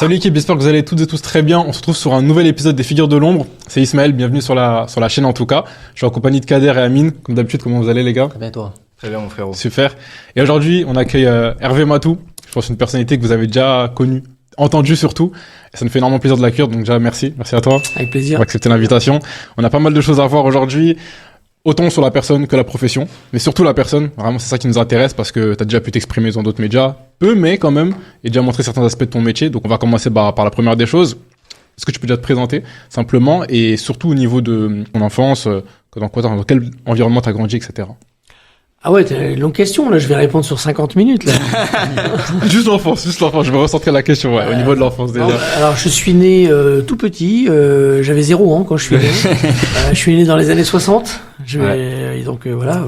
Salut l'équipe, j'espère que vous allez toutes et tous très bien. On se retrouve sur un nouvel épisode des Figures de l'Ombre. C'est Ismaël, bienvenue sur la chaîne en tout cas. Je suis en compagnie de Kader et Amine. Comme d'habitude, comment vous allez les gars? Très bien toi. Très bien mon frérot. Super. Et aujourd'hui, on accueille Hervé Matou. Je pense une personnalité que vous avez déjà connue, entendue surtout. Et ça nous fait énormément plaisir de l'accueillir, donc déjà merci à toi. Avec plaisir. Pour accepter l'invitation. On a pas mal de choses à voir aujourd'hui. Autant sur la personne que la profession, mais surtout la personne. Vraiment, c'est ça qui nous intéresse parce que tu as déjà pu t'exprimer dans d'autres médias, peu, mais quand même, et déjà montrer certains aspects de ton métier. Donc, on va commencer par la première des choses. Est-ce que tu peux déjà te présenter simplement et surtout au niveau de ton enfance, dans quel environnement tu as grandi, etc. Ah ouais, t'as une longue question, là, je vais répondre sur 50 minutes, là. Juste l'enfance. Je vais recentrer la question, ouais, au niveau de l'enfance déjà. Alors, je suis né tout petit, j'avais 0 ans quand je suis né. Je suis né dans les années 60. Et donc, voilà,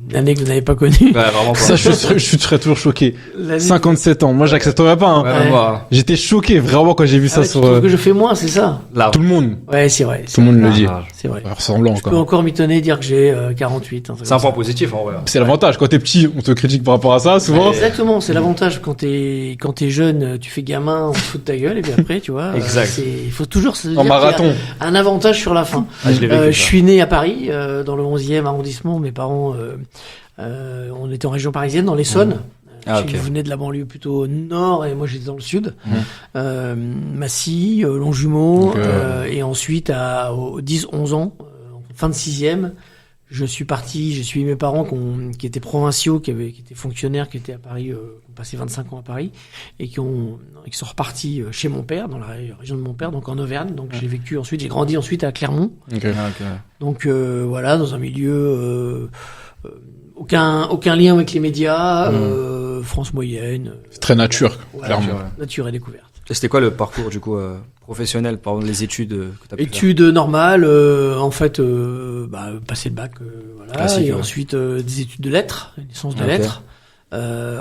l'année que vous n'avez pas connue. Bah, vraiment pas. Ça, je serais toujours choqué. 57 ans, moi j'accepterais pas. Hein. Ouais, moi. J'étais choqué vraiment quand j'ai vu ça Tu sur... trouves que je fais moins, c'est ça? Là. Tout le monde. Ouais, c'est vrai. Tout le monde le dit. C'est vrai. Ressemblant Je peux encore. encore m'étonner, dire que j'ai 48. C'est un point positif en vrai. C'est l'avantage. Quand t'es petit, on te critique par rapport à ça, souvent. Exactement, c'est l'avantage. Quand t'es jeune, tu fais gamin, on te fout de ta gueule, et puis après, tu vois. Exact. Il faut toujours se dire En qu'il y a marathon. un avantage sur la fin. Ah, je l'ai vécu, Je suis né à Paris, dans le 11e arrondissement. Mes parents, on était en région parisienne, dans l'Essonne. Ah, ok. Je venais de la banlieue plutôt nord et moi j'étais dans le sud. Massy, Longjumeau, et ensuite aux 10-11 ans, fin de 6e, j'ai suivi mes parents qui étaient provinciaux, qui étaient fonctionnaires, qui étaient à Paris, qui ont passé 25 ans à Paris et qui sont repartis chez mon père, dans la région de mon père, donc en Auvergne. Donc j'ai grandi ensuite à Clermont. Okay. Donc voilà, dans un milieu aucun lien avec les médias, France moyenne. C'est très nature, Voilà, clairement. nature et découverte. Et c'était quoi le parcours du coup professionnel, par exemple les études que t'as pu faire? Études normales, en fait, passer le bac, voilà, Classique, et ouais. ensuite des études de lettres, une licence de lettres.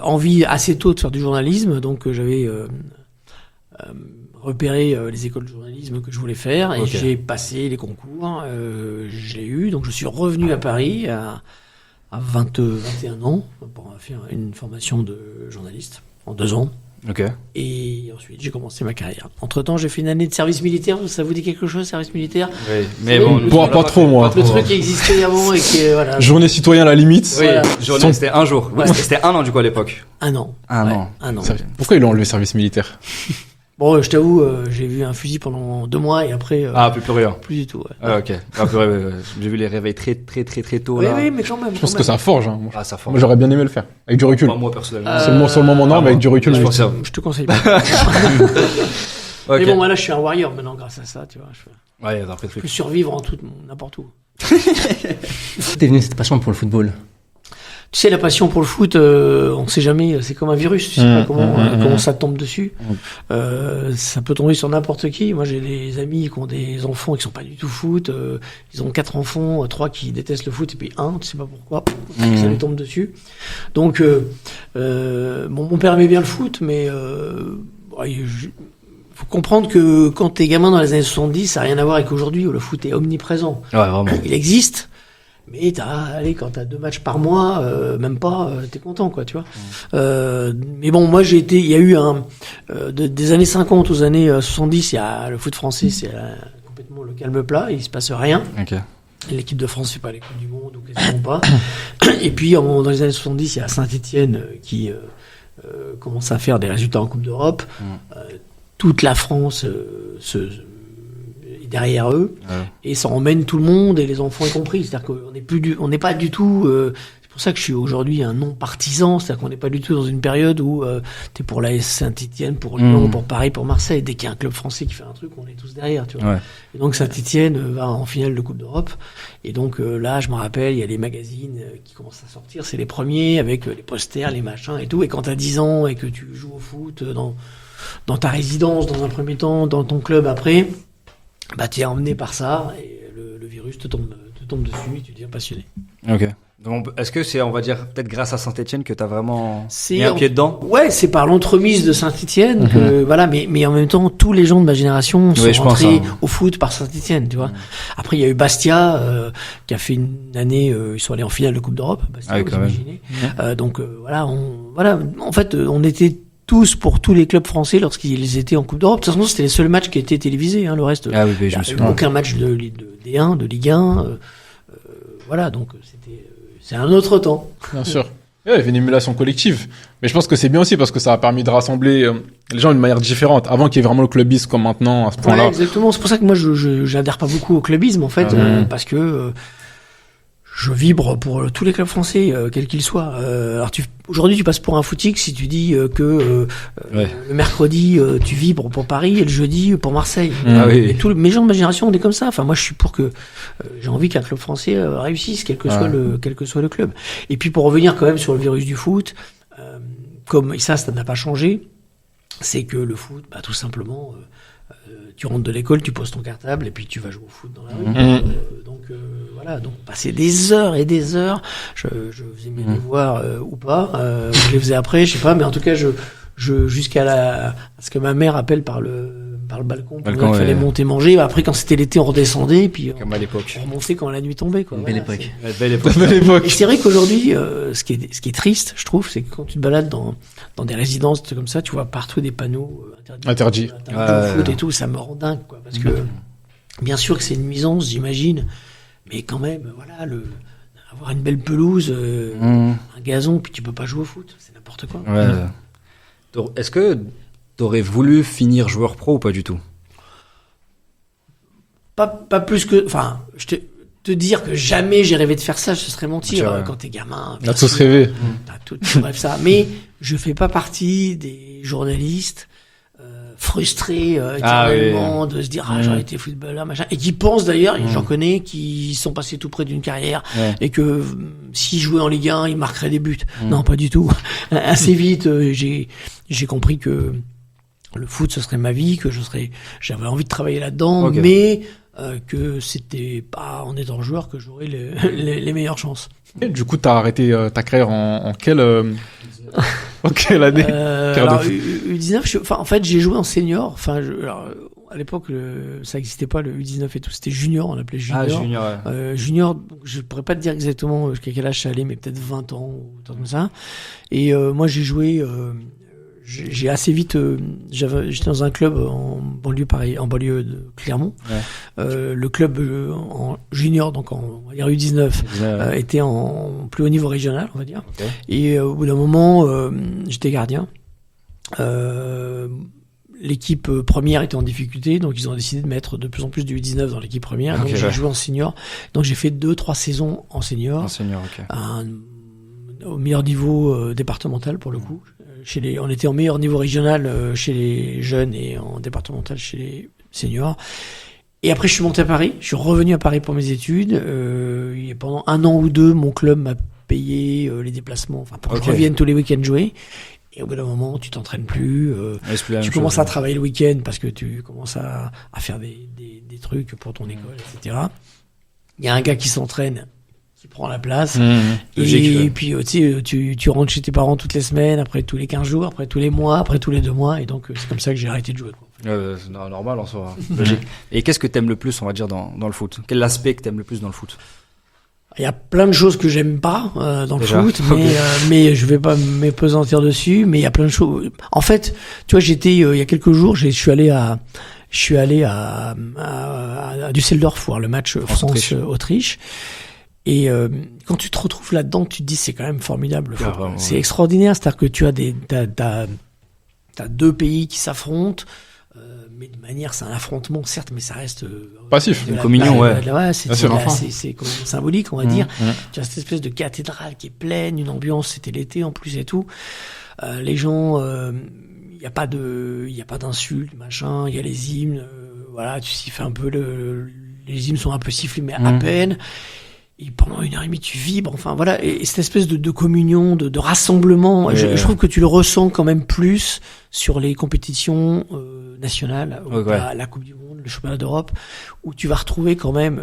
Envie assez tôt de faire du journalisme, donc j'avais repéré les écoles de journalisme que je voulais faire et j'ai passé les concours, je l'ai eu, donc je suis revenu à Paris à 21 ans pour faire une formation de journaliste en 2 ans. Ok. Et ensuite, j'ai commencé ma carrière. Entre-temps, j'ai fait une année de service militaire. Ça vous dit quelque chose, service militaire? Oui. Mais Oui, bon, pas trop, moi. Le truc qui existait avant et qui, voilà. Journée citoyen à la limite. Oui, Voilà. journée, c'était un jour. Ouais, c'était 1 an du coup à l'époque. 1 an. Un Ouais, an. 1 an. Pourquoi ils l'ont enlevé service militaire? Bon, je t'avoue, j'ai vu un fusil pendant 2 mois et après, Plus rien. plus du tout. Ouais. Ah, ok. Ouais. J'ai vu les réveils très tôt Oui, là. oui, mais quand même. Je pense que ça forge. Hein. Ah, ça forme. Moi, j'aurais bien aimé le faire. Avec du recul. Moi personnellement. Sur le moment, non, mais avec du recul. Je oui. pense ça. Je te conseille pas. Ok. Mais bon, moi là, je suis un warrior maintenant grâce à ça, tu vois. Ouais, après le Je truc. peux survivre en n'importe où. T'es venu cette passion pour le football? Tu sais, la passion pour le foot, on sait jamais, c'est comme un virus, tu sais pas comment ça tombe dessus. Ça peut tomber sur n'importe qui. Moi, j'ai des amis qui ont des enfants qui sont pas du tout foot, ils ont 4 enfants, 3 qui détestent le foot, et puis 1, tu sais pas pourquoi, ça lui tombe dessus. Donc, mon père aimait bien le foot, mais faut comprendre que quand t'es gamin dans les années 70, ça n'a rien à voir avec aujourd'hui où le foot est omniprésent. Ouais, vraiment. Il existe, mais quand t'as 2 matchs par mois, même pas, t'es content, quoi, tu vois. Mais bon, moi il y a eu des années 50 aux années 70, le foot français, c'est complètement le calme plat, il se passe rien. Ok. L'équipe de France fait pas les Coupes du Monde, ou quasiment pas. Et puis, dans les années 70, il y a Saint-Étienne qui commence à faire des résultats en Coupe d'Europe. Toute la France est derrière eux et ça emmène tout le monde et les enfants y compris. C'est-à-dire qu'on n'est pas du tout. C'est pour ça que je suis aujourd'hui un non partisan. C'est-à-dire qu'on n'est pas du tout dans une période où t'es pour l'AS Saint-Étienne, pour Lyon, pour Paris, pour Marseille. Dès qu'il y a un club français qui fait un truc, on est tous derrière. Tu vois. Ouais. Et donc Saint-Étienne va en finale de Coupe d'Europe. Et donc là, je me rappelle, il y a les magazines qui commencent à sortir. C'est les premiers avec les posters, les machins et tout. Et quand t'as 10 ans et que tu joues au foot dans ta résidence, dans un premier temps, dans ton club après, bah t'es emmené par ça et le virus te tombe dessus et tu deviens passionné. Ok. Donc, est-ce que c'est, on va dire, peut-être grâce à Saint-Étienne que t'as vraiment C'est mis un pied dedans? Ouais, c'est par l'entremise de Saint-Étienne que, voilà, mais en même temps, tous les gens de ma génération sont rentrés au foot par Saint-Étienne, tu vois. Après, il y a eu Bastia, qui a fait une année, ils sont allés en finale de Coupe d'Europe, Bastia, vous imaginez. Donc, voilà, en fait, on était tous pour tous les clubs français lorsqu'ils étaient en Coupe d'Europe. De toute façon, c'était les seuls matchs qui étaient télévisés. Le reste, Ah oui, je me souviens. aucun match de D1, de Ligue 1. Voilà, donc c'est un autre temps. Bien sûr. Ouais, il y avait une émulation collective. Mais je pense que c'est bien aussi parce que ça a permis de rassembler les gens d'une manière différente. Avant qu'il y ait vraiment le clubisme comme maintenant, à ce point-là. Ouais, exactement. C'est pour ça que moi, je n'adhère pas beaucoup au clubisme, en fait, parce que je vibre pour tous les clubs français, quels qu'ils soient. Alors aujourd'hui, tu passes pour un footique si tu dis que le mercredi, tu vibres pour Paris et le jeudi pour Marseille. Ah oui. Et tous mes gens de ma génération, on est comme ça. Enfin, moi, je suis pour que j'ai envie qu'un club français réussisse, quel que soit le club. Et puis pour revenir quand même sur le virus du foot, et ça n'a pas changé, c'est que le foot, tout simplement, tu rentres de l'école, tu poses ton cartable et puis tu vas jouer au foot dans la rue. Donc voilà, donc passer des heures et des heures. Je faisais mes devoirs ou pas, je les faisais après, je sais pas, mais en tout cas je jusqu'à ce que ma mère appelle par le balcon pour dire qu'il fallait monter manger. Après, quand c'était l'été, on redescendait et puis comme à l'époque. on remontait quand la nuit tombait, quoi. Belle époque. Belle époque. Et c'est vrai qu'aujourd'hui, ce qui est triste, je trouve, c'est que quand tu te balades dans des résidences comme ça, tu vois partout des panneaux interdits au foot et tout, ça me rend dingue, quoi, parce que bien sûr que c'est une nuisance, j'imagine, mais quand même, voilà, avoir une belle pelouse, un gazon, puis tu peux pas jouer au foot, c'est n'importe quoi. Ouais. Est-ce que t'aurais voulu finir joueur pro ou pas du tout? Pas plus que, enfin, te dire que jamais j'ai rêvé de faire ça, ce serait mentir. Quand t'es gamin, on a tous rêvé. Tu rêves ça. Mais je fais pas partie des journalistes frustrés éternellement de se dire j'aurais été footballeur, machin, et qui pensent d'ailleurs, j'en connais, qui sont passés tout près d'une carrière et que s'ils jouaient en Ligue 1, ils marqueraient des buts. Non, pas du tout. Assez vite, j'ai compris que le foot ce serait ma vie, que j'avais envie de travailler là-dedans, mais que c'était pas en étant joueur que j'aurais les meilleures chances. Et du coup, t'as arrêté ta carrière en quelle année? Alors, U19, en fait, j'ai joué en senior. Enfin, à l'époque, ça n'existait pas, le U19 et tout. C'était junior, on l'appelait junior. Ah, junior, ouais. Junior, donc, je pourrais pas te dire exactement jusqu'à quel âge ça allait, mais peut-être 20 ans ou un truc comme ça. Et moi, j'ai joué... j'ai assez vite j'étais dans un club en banlieue de Clermont. Le club en junior, donc on va dire U19, était en plus haut niveau régional, on va dire. Et au bout d'un moment, j'étais gardien. L'équipe première était en difficulté, donc ils ont décidé de mettre de plus en plus du U19 dans l'équipe première. Donc j'ai joué en senior. Donc j'ai fait 2-3 saisons en senior. En senior, au meilleur niveau départemental pour le coup. On était en meilleur niveau régional chez les jeunes et en départemental chez les seniors. Et après, je suis monté à Paris. Je suis revenu à Paris pour mes études. Et pendant 1 an ou 2, mon club m'a payé les déplacements, pour que je revienne tous les week-ends jouer. Et au bout d'un moment, tu t'entraînes plus. Tu commences à travailler le week-end parce que tu commences à faire des trucs pour ton école, etc. Il y a un gars qui s'entraîne, qui prend la place. Et puis, tu rentres chez tes parents toutes les semaines, après tous les 15 jours, après tous les mois, après tous les 2 mois. Et donc, c'est comme ça que j'ai arrêté de jouer, quoi. C'est normal en soi. Logique. Et qu'est-ce que t'aimes le plus, on va dire, dans le foot? Quel aspect que t'aimes le plus dans le foot? Il y a plein de choses que j'aime pas dans le foot, mais je vais pas m'épesantir dessus. Mais il y a plein de choses. En fait, tu vois, j'étais il y a quelques jours, je suis allé à Düsseldorf voir le match France-Autriche. Et quand tu te retrouves là-dedans, tu te dis c'est quand même formidable. C'est extraordinaire, c'est-à-dire que tu as t'as 2 pays qui s'affrontent. Mais de manière, c'est un affrontement, certes, mais ça reste passif, une communion, c'est symbolique, on va dire. Tu as cette espèce de cathédrale qui est pleine, une ambiance, c'était l'été en plus et tout. Les gens, il y a pas d'insultes, machin, il y a les hymnes, voilà, tu siffles un peu les hymnes sont un peu sifflés, mais à peine. Et pendant 1h30, tu vibres, enfin voilà, et cette espèce de communion, de rassemblement, je trouve que tu le ressens quand même plus sur les compétitions nationales, la Coupe du Monde, le Championnat d'Europe, où tu vas retrouver quand même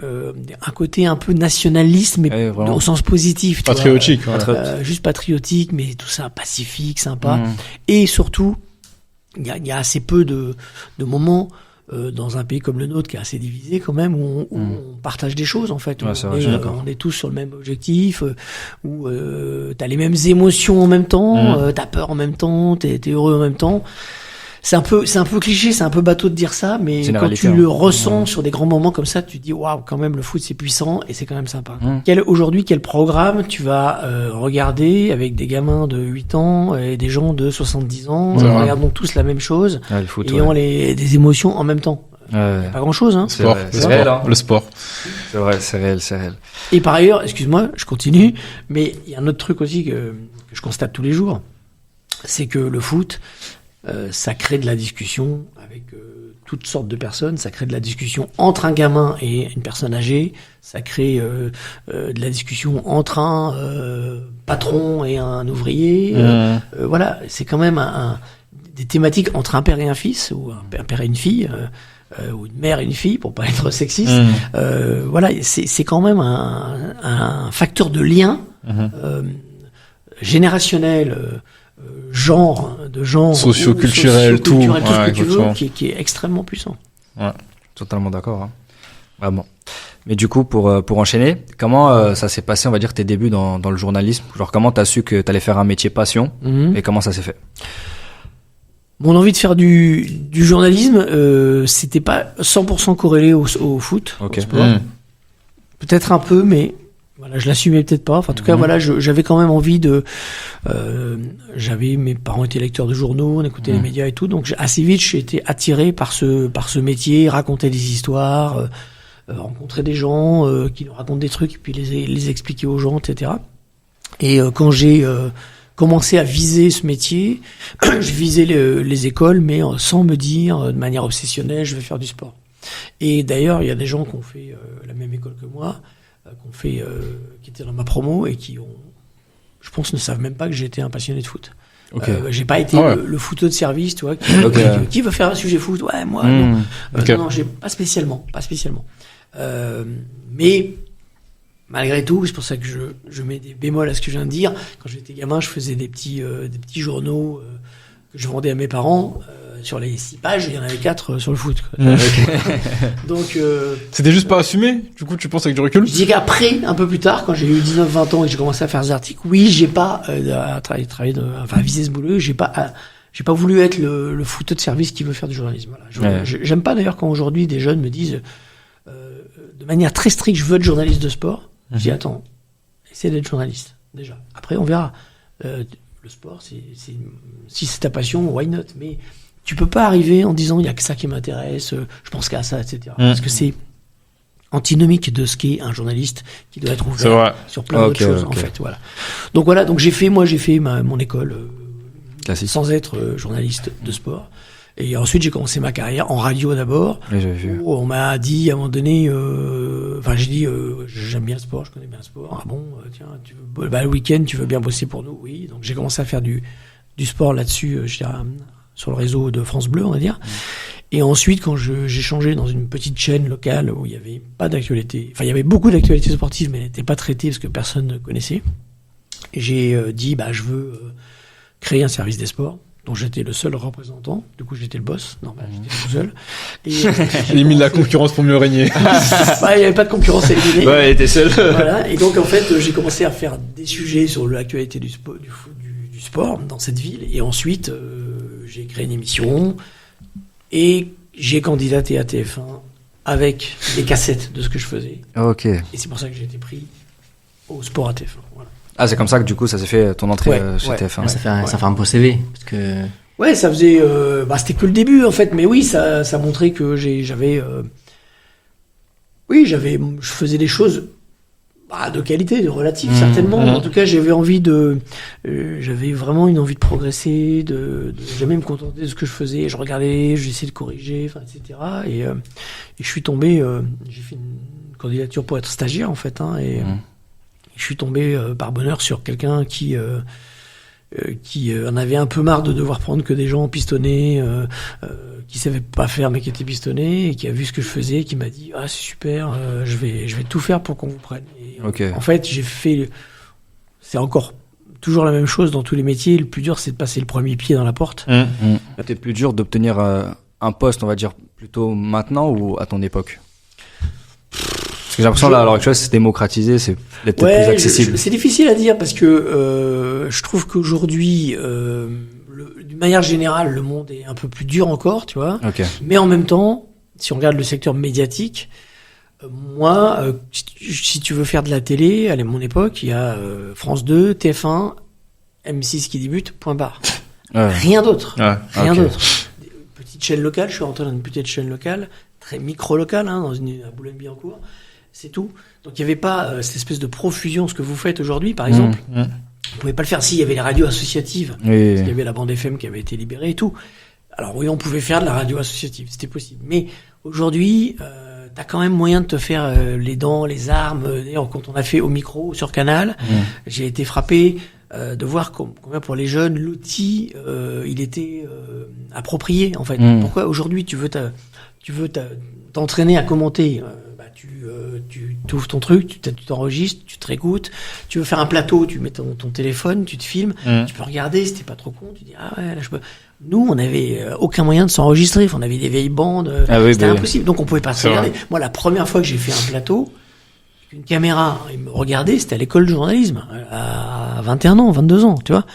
un côté un peu nationaliste, mais au sens positif. Patriotique. Juste patriotique, mais tout ça pacifique, sympa. Et surtout, il y a assez peu de moments dans un pays comme le nôtre qui est assez divisé quand même, où on partage des choses en fait, où Ouais, c'est vrai, je suis d'accord. on est tous sur le même objectif, où t'as les mêmes émotions en même temps, t'as peur en même temps, t'es heureux en même temps. C'est un peu cliché, c'est un peu bateau de dire ça, mais C'est une quand réalité, tu le hein. ressens sur des grands moments comme ça, tu te dis waouh, quand même le foot c'est puissant et c'est quand même sympa. Mm. Aujourd'hui, quel programme tu vas regarder avec des gamins de 8 ans et des gens de 70 ans, C'est vrai. regardons tous la même chose, Ouais, le foot, ayant ouais. des émotions en même temps. Ouais. Pas grand chose, hein. C'est vrai, le c'est réel, hein. sport, le sport. C'est vrai, c'est réel, c'est réel. Et par ailleurs, excuse-moi, je continue, mais il y a un autre truc aussi que je constate tous les jours, c'est que le foot, ça crée de la discussion avec toutes sortes de personnes, ça crée de la discussion entre un gamin et une personne âgée, ça crée de la discussion entre un patron et un ouvrier. Voilà, c'est quand même des thématiques entre un père et un fils, ou un père et une fille, ou une mère et une fille, pour pas être sexiste. Voilà, c'est quand même un facteur de lien générationnel, genre, Socio-culturel, tout. tout ce Ouais, que tu veux, exactement. qui est extrêmement puissant. Totalement d'accord, hein. Vraiment. Mais du coup, pour enchaîner, comment ça s'est passé, on va dire, tes débuts dans le journalisme? Genre, comment t'as su que t'allais faire un métier passion et comment ça s'est fait? Mon envie de faire du journalisme, c'était pas 100% corrélé au foot, Ok. au sport. Peut-être un peu, mais voilà, je l'assumais peut-être pas. Enfin, en tout cas, voilà, j'avais quand même envie de. Mes parents étaient lecteurs de journaux, on écoutait les médias et tout, donc assez vite, j'ai été attiré par ce métier, raconter des histoires, rencontrer des gens qui nous racontent des trucs, et puis les expliquer aux gens, etc. Et quand j'ai commencé à viser ce métier, je visais les écoles, mais sans me dire de manière obsessionnelle, je vais faire du sport. Et d'ailleurs, il y a des gens qui ont fait la même école que moi, qui étaient dans ma promo et qui je pense, ne savent même pas que j'étais un passionné de foot. Okay. J'ai pas été le footeux de service, tu vois, qui veut faire un sujet foot. Ouais, moi, non. Non, j'ai pas spécialement. Mais malgré tout, c'est pour ça que je mets des bémols à ce que je viens de dire. Quand j'étais gamin, je faisais des petits journaux que je vendais à mes parents. Sur les 6 pages, il y en avait 4 sur le foot, quoi. Donc, c'était juste pas assumé. Du coup, tu penses avec du recul? Je dis qu'après, un peu plus tard, quand j'ai eu 19-20 ans et que j'ai commencé à faire des articles, oui, j'ai pas à viser ce boulot. J'ai pas voulu être le footeux de service qui veut faire du journalisme. Voilà. J'aime pas d'ailleurs quand aujourd'hui des jeunes me disent de manière très stricte, je veux être journaliste de sport. Je dis attends, essaie d'être journaliste déjà. Après, on verra. Le sport, si c'est ta passion, why not? Mais tu peux pas arriver en disant il y a que ça qui m'intéresse, je pense qu'à ça, etc. Parce que c'est antinomique de ce qu'est un journaliste qui doit être ouvert sur plein d'autres choses, en fait. Voilà. Donc voilà, j'ai fait mon école classique, sans être journaliste de sport. Et ensuite, j'ai commencé ma carrière en radio d'abord. Où on m'a dit à un moment donné, j'ai dit, j'aime bien le sport, je connais bien le sport. Ah bon, tiens, le week-end, tu veux bien bosser pour nous? Oui. Donc j'ai commencé à faire du sport là-dessus, je dirais, sur le réseau de France Bleu, on va dire. Et ensuite, quand j'ai changé dans une petite chaîne locale où il y avait pas d'actualité, enfin il y avait beaucoup d'actualités sportives, mais elles n'étaient pas traitées parce que personne ne connaissait. Et j'ai dit, je veux créer un service des sports, dont j'étais le seul représentant. Du coup, j'étais le boss. Non, j'étais tout seul. Et élimine la concurrence pour mieux régner. Il n'y avait pas de concurrence à éliminer. Ouais, il était seul. Voilà. Et donc, en fait, j'ai commencé à faire des sujets sur l'actualité du sport dans cette ville. Et ensuite, j'ai créé une émission et j'ai candidaté à TF1 avec les cassettes de ce que je faisais. Ok. Et c'est pour ça que j'ai été pris au sport à TF1. Voilà. Ah, c'est comme ça que du coup, ça s'est fait ton entrée chez TF1. Ça fait un beau CV. Parce que... Ouais, ça faisait... c'était que le début, en fait. Mais oui, ça montrait que je faisais des choses de qualité, de relative, certainement. En tout cas, j'avais vraiment une envie de progresser, de jamais me contenter de ce que je faisais. Je regardais, j'essayais de corriger, etc. Et je suis tombé... j'ai fait une candidature pour être stagiaire, en fait. Je suis tombé par bonheur sur quelqu'un qui en avait un peu marre de devoir prendre que des gens pistonnés, qui savaient pas faire mais qui étaient pistonnés, et qui a vu ce que je faisais, qui m'a dit c'est super, je vais tout faire pour qu'on vous prenne. Et en fait, c'est encore toujours la même chose dans tous les métiers. Le plus dur, c'est de passer le premier pied dans la porte. C'était plus dur d'obtenir un poste, on va dire, plutôt maintenant ou à ton époque? Parce que j'ai l'impression là, à l'heure actuelle, c'est démocratisé, c'est peut-être plus accessible. C'est difficile à dire parce que je trouve qu'aujourd'hui, d'une manière générale, le monde est un peu plus dur encore, tu vois. Okay. Mais en même temps, si on regarde le secteur médiatique, moi, si tu veux faire de la télé, à mon époque, il y a France 2, TF1, M6 qui débute, point barre. Rien d'autre. Rien d'autre. Petite chaîne locale, je suis rentré dans une petite chaîne locale, très micro-locale, hein, à Boulogne-Billancourt. C'est tout. Donc il n'y avait pas cette espèce de profusion, ce que vous faites aujourd'hui, par exemple. On pouvait pas le faire s'il y avait les radios associatives. Oui. Parce qu'il y avait la bande FM qui avait été libérée et tout. Alors oui, on pouvait faire de la radio associative, c'était possible. Mais aujourd'hui, t'as quand même moyen de te faire les dents, les armes. D'ailleurs, quand on a fait au micro sur Canal, j'ai été frappé de voir combien pour les jeunes l'outil il était approprié en fait. Pourquoi aujourd'hui tu veux t'entraîner à commenter, tu ouvres ton truc, tu t'enregistres, tu te réécoutes. Tu veux faire un plateau, tu mets ton téléphone, tu te filmes, tu peux regarder. Si t'es pas trop con, tu dis ah ouais là je peux. Nous on avait aucun moyen de s'enregistrer. On avait des vieilles bandes, c'était impossible. Donc on pouvait pas se regarder. Moi la première fois que j'ai fait un plateau, une caméra, il me regardait, c'était à l'école de journalisme, à 21 ans, 22 ans, tu vois.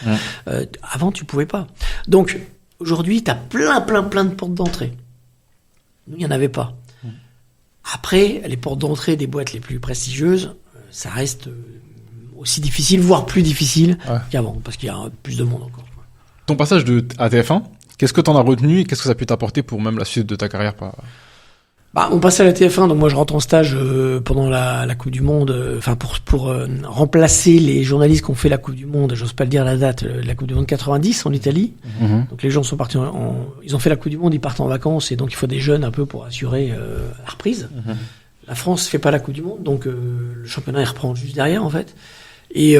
Avant, tu pouvais pas. Donc, aujourd'hui, t'as plein de portes d'entrée. Nous, il n'y en avait pas. Après, les portes d'entrée des boîtes les plus prestigieuses, ça reste aussi difficile, voire plus difficile qu'avant, parce qu'il y a plus de monde encore. Ton passage à TF1, qu'est-ce que t'en as retenu et qu'est-ce que ça a pu t'apporter pour même la suite de ta carrière on passait à la TF1, donc moi je rentre en stage pendant la Coupe du Monde, enfin pour remplacer les journalistes qui ont fait la Coupe du Monde, j'ose pas le dire la date, la Coupe du Monde 90 en Italie. Donc les gens sont partis, ils ont fait la Coupe du Monde, ils partent en vacances et donc il faut des jeunes un peu pour assurer la reprise. La France fait pas la Coupe du Monde, donc le championnat il reprend juste derrière en fait. Et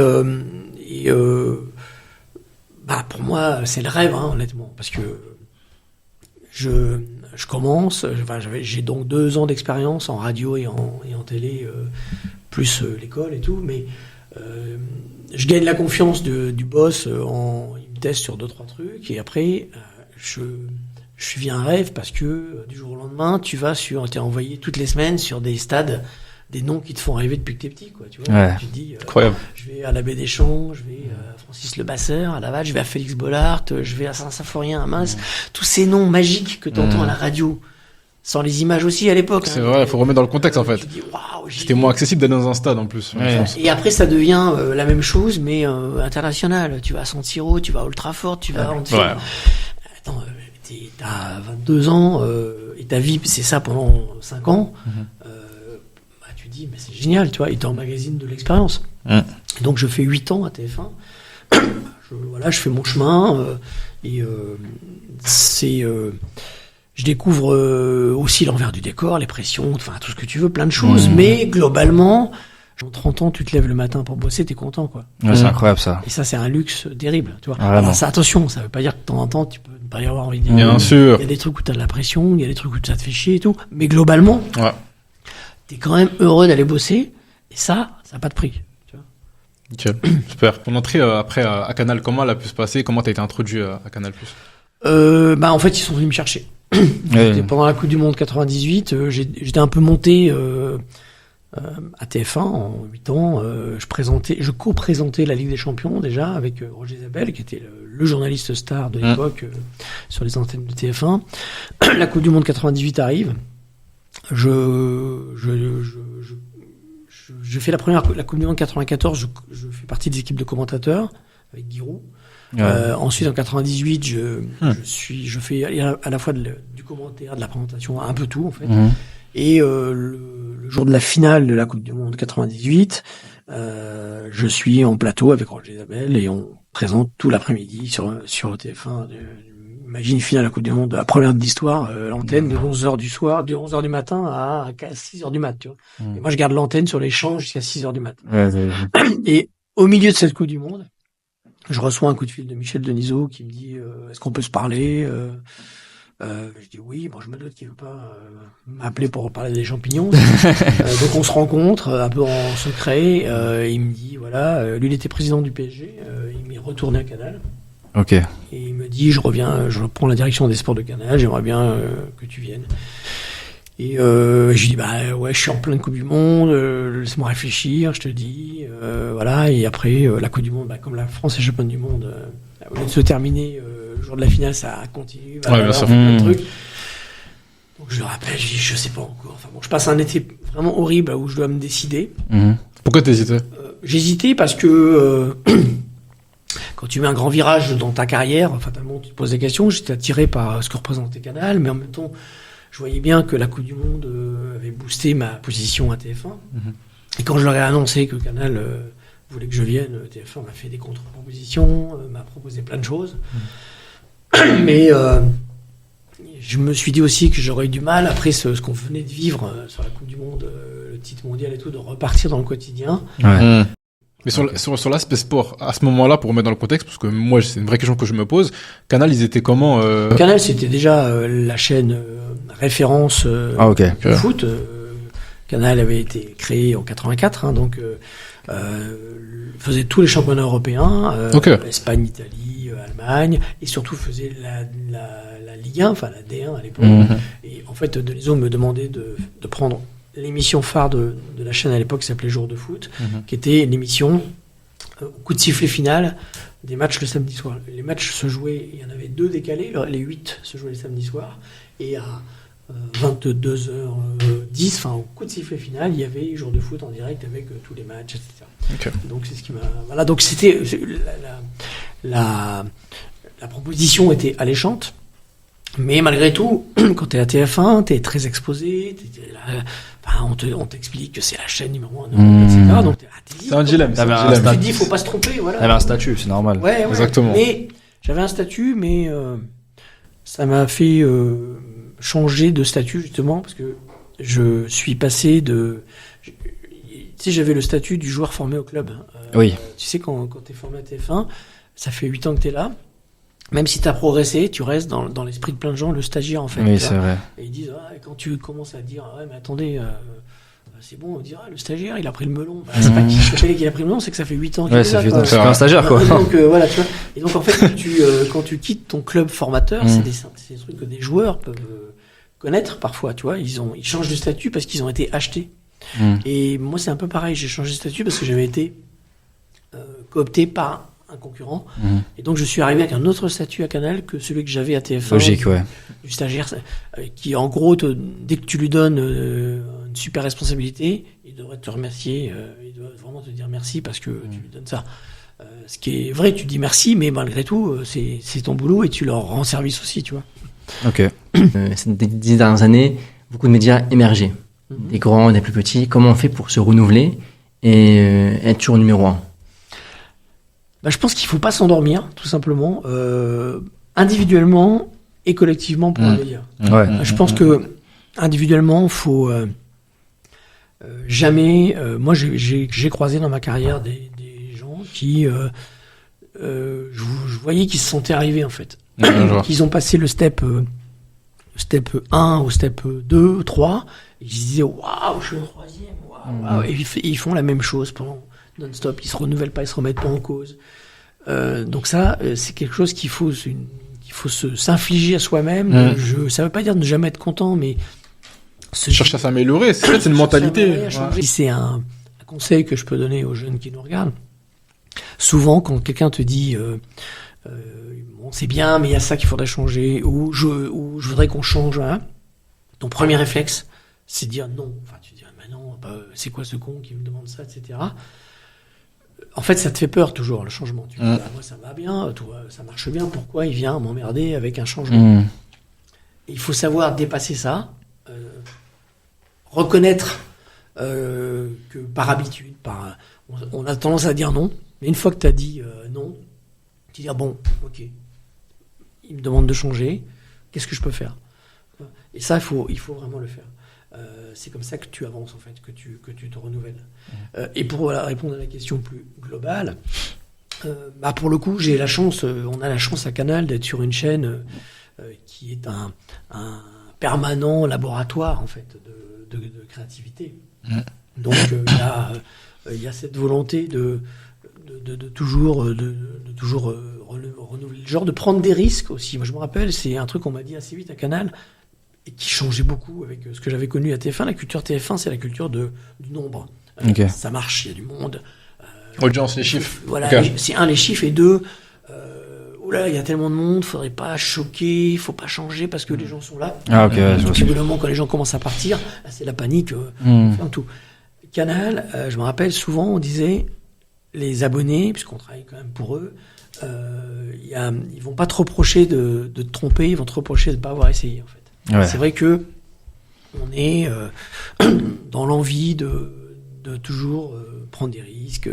pour moi c'est le rêve honnêtement, parce que je commence, j'ai donc 2 ans d'expérience en radio et en télé, plus l'école et tout, mais je gagne la confiance du boss, il me teste sur 2-3 trucs, et après, je vis un rêve parce que du jour au lendemain, t'es envoyé toutes les semaines sur des stades, des noms qui te font rêver depuis que t'es petit, quoi, tu vois. Tu te dis, incroyable. Je vais à la Baie des Champs, je vais à Francis Levasseur, à Laval, je vais à Félix Bollard, je vais à Saint-Symphorien, à Mince. Tous ces noms magiques que t'entends à la radio, sans les images aussi à l'époque. C'est vrai, il faut remettre dans le contexte, en fait. C'était moins accessible d'aller dans un stade, en plus. Et après, ça devient la même chose, mais international. Tu vas à San Siro, tu vas à Old Trafford, tu vas à Anfield. Attends, t'as 22 ans, et ta vie, c'est ça pendant 5 ans. Mais c'est génial, tu vois, il était en magazine de l'expérience. Donc je fais 8 ans à TF1. Je fais mon chemin et je découvre aussi l'envers du décor, les pressions, enfin tout ce que tu veux, plein de choses. Mais globalement, en 30 ans, tu te lèves le matin pour bosser, t'es content, quoi. C'est incroyable ça. Et ça, c'est un luxe terrible, tu vois. Alors ça, attention, ça veut pas dire que de temps en temps, tu peux ne pas y avoir envie de dire. Bien sûr. Il y a des trucs où t'as de la pression, il y a des trucs où ça te fait chier et tout. Mais globalement. T'es quand même heureux d'aller bosser, et ça n'a pas de prix. Tu vois. Nickel, super. Ton entrée après à Canal, comment elle a pu se passer? Comment t'as été introduit à Canal+? En fait, ils sont venus me chercher. Pendant la Coupe du Monde 98, j'étais un peu monté à TF1 en 8 ans. Je co-présentais la Ligue des Champions déjà avec Roger Isabelle, qui était le journaliste star de l'époque sur les antennes de TF1. La Coupe du Monde 98 arrive. Je fais la Coupe du Monde 94, je fais partie des équipes de commentateurs avec Giroud. Ensuite, en 98, je fais à la fois du commentaire, de la présentation, un peu tout, en fait. Et, le jour de la finale de la Coupe du Monde 98, je suis en plateau avec Roger Isabelle et on présente tout l'après-midi sur TF1. Imagine une finale à la Coupe du Monde, la première de l'histoire, l'antenne de 11h du soir, de 11h du matin à 6h du mat, tu vois. Et moi, je garde l'antenne sur les champs jusqu'à 6h du mat. Et au milieu de cette Coupe du Monde, je reçois un coup de fil de Michel Denisot qui me dit, est-ce qu'on peut se parler? Je dis oui, bon, je me doute qu'il veut pas m'appeler pour parler des champignons. Donc on se rencontre un peu en secret. Il me dit, voilà, lui il était président du PSG, il m'est retourné à Canal. Ok. Et il me dit, je reprends la direction des sports de Canal, j'aimerais bien que tu viennes. Et je lui dis, bah ouais, je suis en pleine Coupe du Monde, laisse-moi réfléchir, je te dis, voilà. Et après, la Coupe du Monde, comme la France est championne du monde, au lieu de se terminer le jour de la finale, ça continue. Ouais, bien sûr. Plein de trucs. Donc je le rappelle, je dis, je sais pas encore. Enfin bon, je passe un été vraiment horrible où je dois me décider. Pourquoi t'hésitais? J'hésitais parce que quand tu mets un grand virage dans ta carrière, fatalement, tu te poses des questions. J'étais attiré par ce que représentait Canal, mais en même temps, je voyais bien que la Coupe du Monde avait boosté ma position à TF1. Et quand je leur ai annoncé que Canal voulait que je vienne, TF1 m'a fait des contre-propositions, m'a proposé plein de choses. Mais je me suis dit aussi que j'aurais eu du mal, après ce qu'on venait de vivre sur la Coupe du Monde, le titre mondial et tout, de repartir dans le quotidien. Ouais. Mais sur l'aspect sport, à ce moment-là, pour remettre dans le contexte, parce que moi, c'est une vraie question que je me pose, Canal, ils étaient comment Canal, c'était déjà la chaîne référence ok. du foot. Canal avait été créé en 84, donc faisait tous les championnats européens, Espagne, Italie, Allemagne, et surtout faisait la Ligue 1, enfin la D1 à l'époque. Et en fait, Denisot me demandait de prendre l'émission phare de la chaîne à l'époque, qui s'appelait Jour de foot, qui était l'émission au coup de sifflet final des matchs le samedi soir. Les matchs se jouaient, il y en avait 2 décalés, les 8 se jouaient le samedi soir, et à 22h10, enfin au coup de sifflet final, il y avait Jour de foot en direct avec tous les matchs, etc. Donc c'est ce qui m'a... Voilà, donc c'était... La proposition était alléchante, mais malgré tout, quand t'es à TF1, t'es très exposé, on t'explique que c'est la chaîne numéro 1, etc. Donc c'est un dilemme. Tu te dis, faut pas se tromper, voilà. T'avais un statut, c'est normal. Ouais, exactement. Mais j'avais un statut, mais ça m'a fait changer de statut, justement, parce que je suis passé de... Tu sais, j'avais le statut du joueur formé au club. Oui. Tu sais, quand t'es formé à TF1, ça fait 8 ans que t'es là. Même si t'as progressé, tu restes dans l'esprit de plein de gens, le stagiaire, en fait. Oui, c'est vrai. Et ils disent, quand tu commences à dire, mais attendez, c'est bon, on dira, le stagiaire, il a pris le melon. C'est pas qu'il a pris le melon, c'est que ça fait 8 ans qu'il est là. Ouais, c'est un stagiaire, quoi. Et donc, voilà, tu vois. Et donc, en fait, quand tu quittes ton club formateur, c'est des trucs que des joueurs peuvent connaître parfois, tu vois. Ils changent de statut parce qu'ils ont été achetés. Et moi, c'est un peu pareil. J'ai changé de statut parce que j'avais été coopté par un concurrent. Et donc, je suis arrivé avec un autre statut à Canal que celui que j'avais à TF1. Logique, ouais. Du stagiaire, qui, en gros, dès que tu lui donnes une super responsabilité, il devrait te remercier. Il doit vraiment te dire merci parce que tu lui donnes ça. Ce qui est vrai, tu dis merci, mais malgré tout, c'est ton boulot et tu leur rends service aussi, tu vois. Ok. Ces 10 dernières années, beaucoup de médias émergés. Des grands, des plus petits. Comment on fait pour se renouveler et être toujours numéro 1? Je pense qu'il faut pas s'endormir, tout simplement, individuellement et collectivement pour un média. Ouais. Je pense que individuellement, faut jamais. Moi, j'ai croisé dans ma carrière des gens qui, je voyais qu'ils se sentaient arrivés en fait, qu'ils ont passé le step 1 au step 2, 3, et ils se disaient waouh, je suis au 3e, waouh, et ils font la même chose pendant non-stop, ils se renouvellent pas, ils se remettent pas en cause. Donc ça, c'est quelque chose qu'il faut s'infliger à soi-même. Ça veut pas dire de ne jamais être content, mais chercher à s'améliorer. C'est une mentalité. C'est un conseil que je peux donner aux jeunes qui nous regardent. Souvent, quand quelqu'un te dit bon, c'est bien, mais il y a ça qu'il faudrait changer, ou je voudrais qu'on change, hein, ton premier réflexe, c'est de dire non. Enfin, tu dis mais non, c'est quoi ce con qui me demande ça, etc. En fait, ça te fait peur toujours, le changement. Tu dis, moi, ça va bien, toi, ça marche bien, pourquoi il vient m'emmerder avec un changement? Et il faut savoir dépasser ça, reconnaître que par habitude, on a tendance à dire non, mais une fois que tu as dit non, tu dis bon, ok, il me demande de changer, qu'est-ce que je peux faire? Et ça, il faut vraiment le faire. C'est comme ça que tu avances, en fait, que tu te renouvelles. Et pour répondre à la question plus globale, pour le coup, on a la chance à Canal d'être sur une chaîne qui est un permanent laboratoire, en fait, de créativité. Donc, il y a cette volonté de de toujours renouveler le genre, de prendre des risques aussi. Moi, je me rappelle, c'est un truc qu'on m'a dit assez vite à Canal et qui changeait beaucoup avec ce que j'avais connu à TF1. La culture TF1, c'est la culture du nombre. Ça marche, il y a du monde. Audience, les chiffres. Voilà, c'est les chiffres, et deux, il y a tellement de monde, faudrait pas choquer, faut pas changer parce que les gens sont là. Au bout d'un moment, quand les gens commencent à partir, là, c'est la panique, tout. Canal, je me rappelle, souvent, on disait, les abonnés, puisqu'on travaille quand même pour eux, ils vont pas te reprocher de te tromper, ils vont te reprocher de pas avoir essayé, en fait. Ouais. C'est vrai que on est dans l'envie de toujours prendre des risques,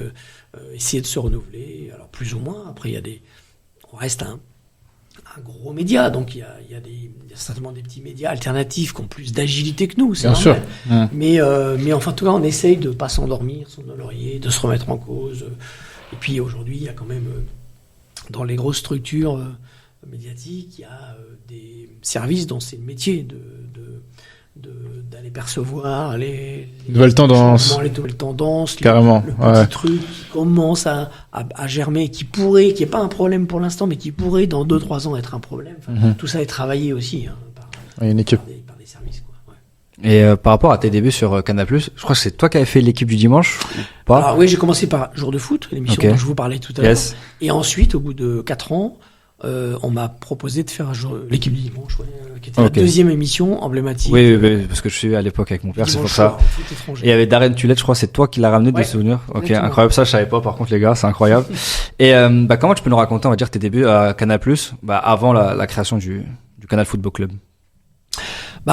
essayer de se renouveler, alors plus ou moins. Après, on reste un gros média, donc il y a certainement des petits médias alternatifs qui ont plus d'agilité que nous, c'est bien normal. Sûr. Mais enfin, en tout cas, on essaye de pas s'endormir sur nos lauriers, de se remettre en cause. Et puis aujourd'hui, il y a quand même dans les grosses structures médiatiques, il y a des services dont c'est le métier d'aller percevoir les nouvelles tendances, les nouvelles tendances, carrément, le petit truc qui commence à germer, qui est pas un problème pour l'instant, mais qui pourrait dans 2-3 ans être un problème. Enfin, tout ça est travaillé aussi par une équipe, par des services, quoi. Ouais. Et par rapport à tes débuts sur Canal+, je crois que c'est toi qui avais fait l'équipe du dimanche, ou pas? Alors oui, j'ai commencé par Jour de foot, l'émission dont je vous parlais tout à l'heure. Et ensuite, au bout de 4 ans, on m'a proposé de faire l'équipe du dimanche, qui était la deuxième émission emblématique. Oui, parce que je suivais à l'époque avec mon père, c'est pour ça. Et il y avait Darren Tulette, je crois, c'est toi qui l'as ramené de souvenirs. Ok, incroyable, ça je savais pas, par contre les gars, c'est incroyable. Et comment tu peux nous raconter, on va dire, tes débuts à Canal+, avant la création du Canal Football Club?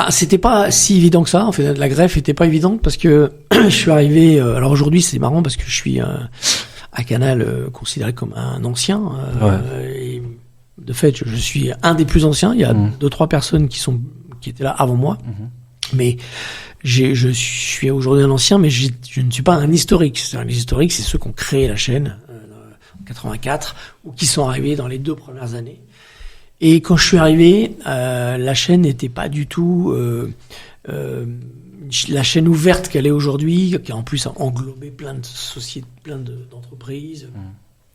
C'était pas si évident que ça. En fait, la greffe était pas évidente parce que je suis arrivé. Alors aujourd'hui, c'est marrant parce que je suis à Canal considéré comme un ancien. Et de fait, je suis un des plus anciens. Il y a 2-3 personnes qui étaient là avant moi. Mais je suis aujourd'hui un ancien, mais je ne suis pas un historique. Les historiques, c'est ceux qui ont créé la chaîne en 84 ou qui sont arrivés dans les 2 premières années. Et quand je suis arrivé, la chaîne n'était pas du tout la chaîne ouverte qu'elle est aujourd'hui, qui a en plus englobé plein de sociétés, plein d'entreprises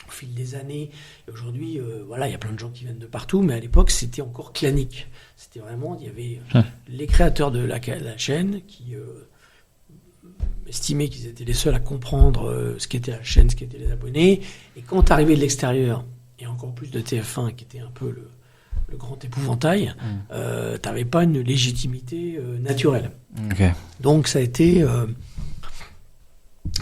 au fil des années. Et aujourd'hui, il y a plein de gens qui viennent de partout, mais à l'époque, c'était encore clanique. C'était vraiment, il y avait les créateurs de la chaîne qui estimaient qu'ils étaient les seuls à comprendre ce qu'était la chaîne, ce qu'étaient les abonnés. Et quand arrivait de l'extérieur, et encore plus de TF1, qui était un peu le grand épouvantail, t'avais pas une légitimité naturelle. Donc ça a été...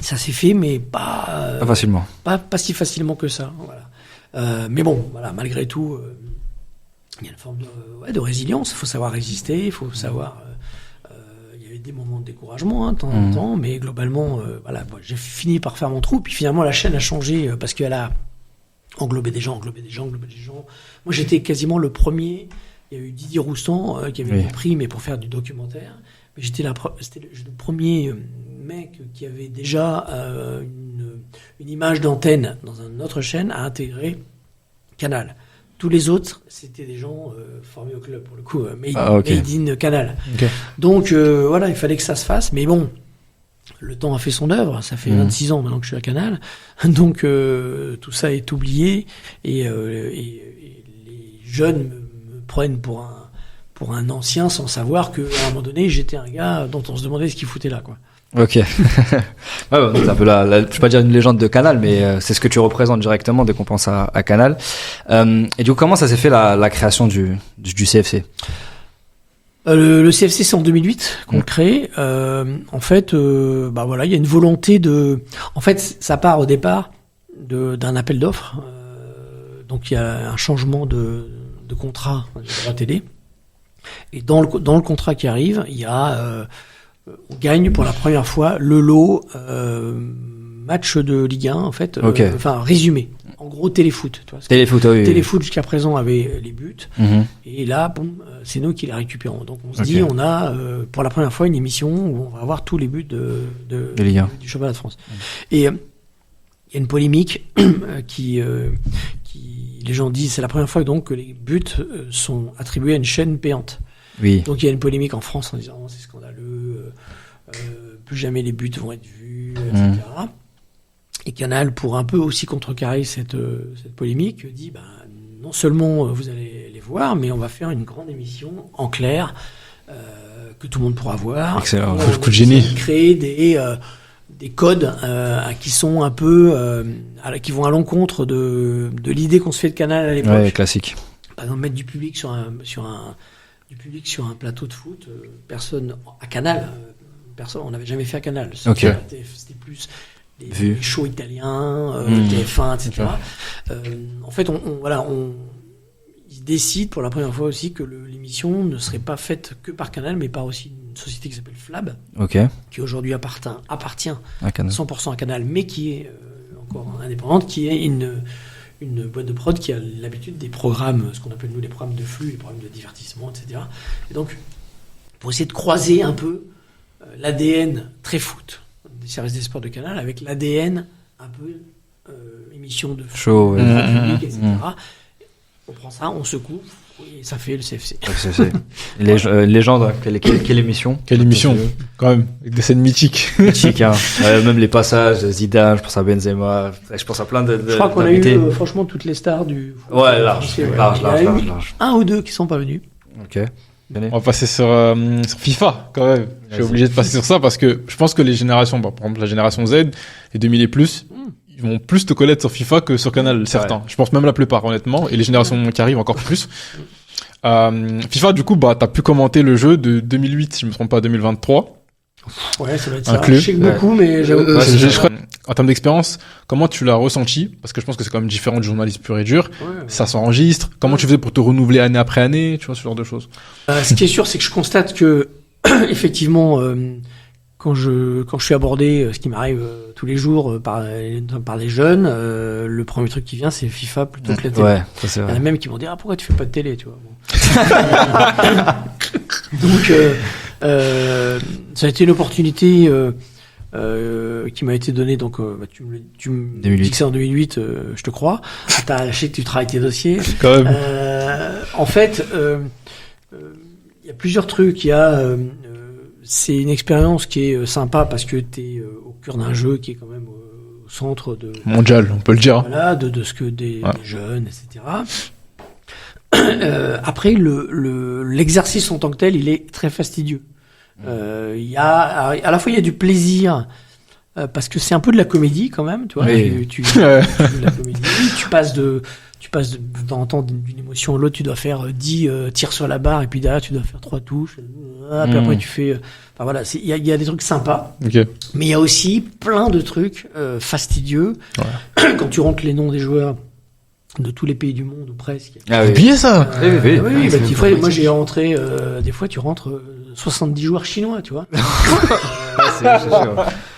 ça s'est fait, mais pas facilement. Pas si facilement que ça. Voilà. Mais bon, malgré tout, il y a une forme de résilience. Il faut savoir résister, il faut savoir... il y avait des moments de découragement de temps en temps, mais globalement, j'ai fini par faire mon trou. Puis finalement, la chaîne a changé parce qu'elle a englobé des gens. Moi, j'étais quasiment le premier. Il y a eu Didier Roustan qui avait eu le prix, mais pour faire du documentaire. Mais c'était le premier mec qui avait déjà une image d'antenne dans une autre chaîne à intégrer Canal. Tous les autres, c'était des gens formés au club, pour le coup, made in Canal. Donc, il fallait que ça se fasse. Mais bon, le temps a fait son œuvre. Ça fait 26 ans maintenant que je suis à Canal. Donc, tout ça est oublié. Et les jeunes me prennent pour un ancien sans savoir qu'à un moment donné, j'étais un gars dont on se demandait ce qu'il foutait là, quoi. Ok. C'est un peu je vais pas dire une légende de Canal, mais c'est ce que tu représentes directement dès qu'on pense à Canal. Et du coup, comment ça s'est fait la création du CFC? Le CFC, c'est en 2008 qu'on le crée. En fait, il y a une volonté de... En fait, ça part au départ d'un appel d'offres. Donc, il y a un changement de contrat de la télé. Et dans le contrat qui arrive, il y a... on gagne pour la première fois le lot match de Ligue 1, en fait. Résumé. En gros, téléfoot. Tu vois, téléfoot, jusqu'à présent, avait les buts. Et là, c'est nous qui les récupérons. Donc, on se dit, on a, pour la première fois, une émission où on va avoir tous les buts de Ligue 1. Du championnat de France. Et il y a une polémique qui les gens disent, c'est la première fois donc que les buts sont attribués à une chaîne payante. Oui. Donc, il y a une polémique en France en disant, c'est scandaleux, plus jamais les buts vont être vus, etc. Et Canal, pour un peu aussi contrecarrer cette polémique, dit non seulement vous allez les voir, mais on va faire une grande émission en clair que tout le monde pourra voir. Excellent, le coup de génie. Créer des codes qui sont un peu qui vont à l'encontre de l'idée qu'on se fait de Canal à l'époque. Ouais, classique. Par exemple, mettre du public sur un plateau de foot, personne à Canal, on n'avait jamais fait à Canal. C'était plus les shows italiens, TF1, etc. En fait, ils décident pour la première fois aussi que l'émission ne serait pas faite que par Canal, mais par aussi une société qui s'appelle Flab, qui aujourd'hui appartient à 100% à Canal, mais qui est encore indépendante, qui est une boîte de prod qui a l'habitude des programmes, ce qu'on appelle nous les programmes de flux, les programmes de divertissement, etc. Et donc, pour essayer de croiser un peu l'ADN très foot des services des sports de Canal avec l'ADN un peu émission de show, public, etc. On prend ça, on secoue, et ça fait le CFC. Légende, quelle émission? Quelle émission, quand même, avec des scènes mythiques. Mythique, hein. Même les passages, Zidane, je pense à Benzema, je pense à plein de je crois qu'on a eu, franchement, toutes les stars du... Ouais, large. Un ou deux qui sont pas venus. Ok. On va passer sur FIFA, quand même. Je suis obligé de passer sur ça parce que je pense que les générations, par exemple la génération Z, les 2000 et plus, ils vont plus te connaître sur FIFA que sur Canal, certains. Ouais. Je pense même la plupart, honnêtement, et les générations qui arrivent encore plus. FIFA, du coup, t'as pu commenter le jeu de 2008, si je me trompe pas, 2023. Ouais, ça va être ça. Je sais beaucoup, mais j'avoue. En termes d'expérience, comment tu l'as ressenti? Parce que je pense que c'est quand même différent du journalisme pur et dur. Ça s'enregistre. Comment tu faisais pour te renouveler année après année? Tu vois, ce genre de choses. Ce qui est sûr, c'est que je constate que, effectivement, quand je suis abordé, ce qui m'arrive tous les jours par les jeunes, le premier truc qui vient, c'est FIFA plutôt que la télé. Ouais, ça c'est vrai. Il y en a même qui vont dire pourquoi tu fais pas de télé, tu vois. Donc ça a été une opportunité qui m'a été donnée. Donc tu me dis que c'est en 2008, je te crois. T'as lâché que tu travailles tes dossiers. Quand même. En fait, il y a plusieurs trucs. C'est une expérience qui est sympa parce que t'es au cœur d'un jeu qui est quand même au centre de mondial, on peut le dire. Voilà, de ce que des jeunes, etc. Après, l'exercice en tant que tel, il est très fastidieux. À la fois il y a du plaisir parce que c'est un peu de la comédie quand même, tu vois. Tu de la comédie, tu passes de temps d'une émotion à l'autre, tu dois faire 10 tirs sur la barre et puis derrière tu dois faire 3 touches. Puis après tu fais enfin voilà, il y a des trucs sympas. Mais il y a aussi plein de trucs fastidieux. Quand tu rentres les noms des joueurs de tous les pays du monde ou presque. Oubliez ça. Oui, moi j'ai rentré des fois tu rentres 70 joueurs chinois, tu vois.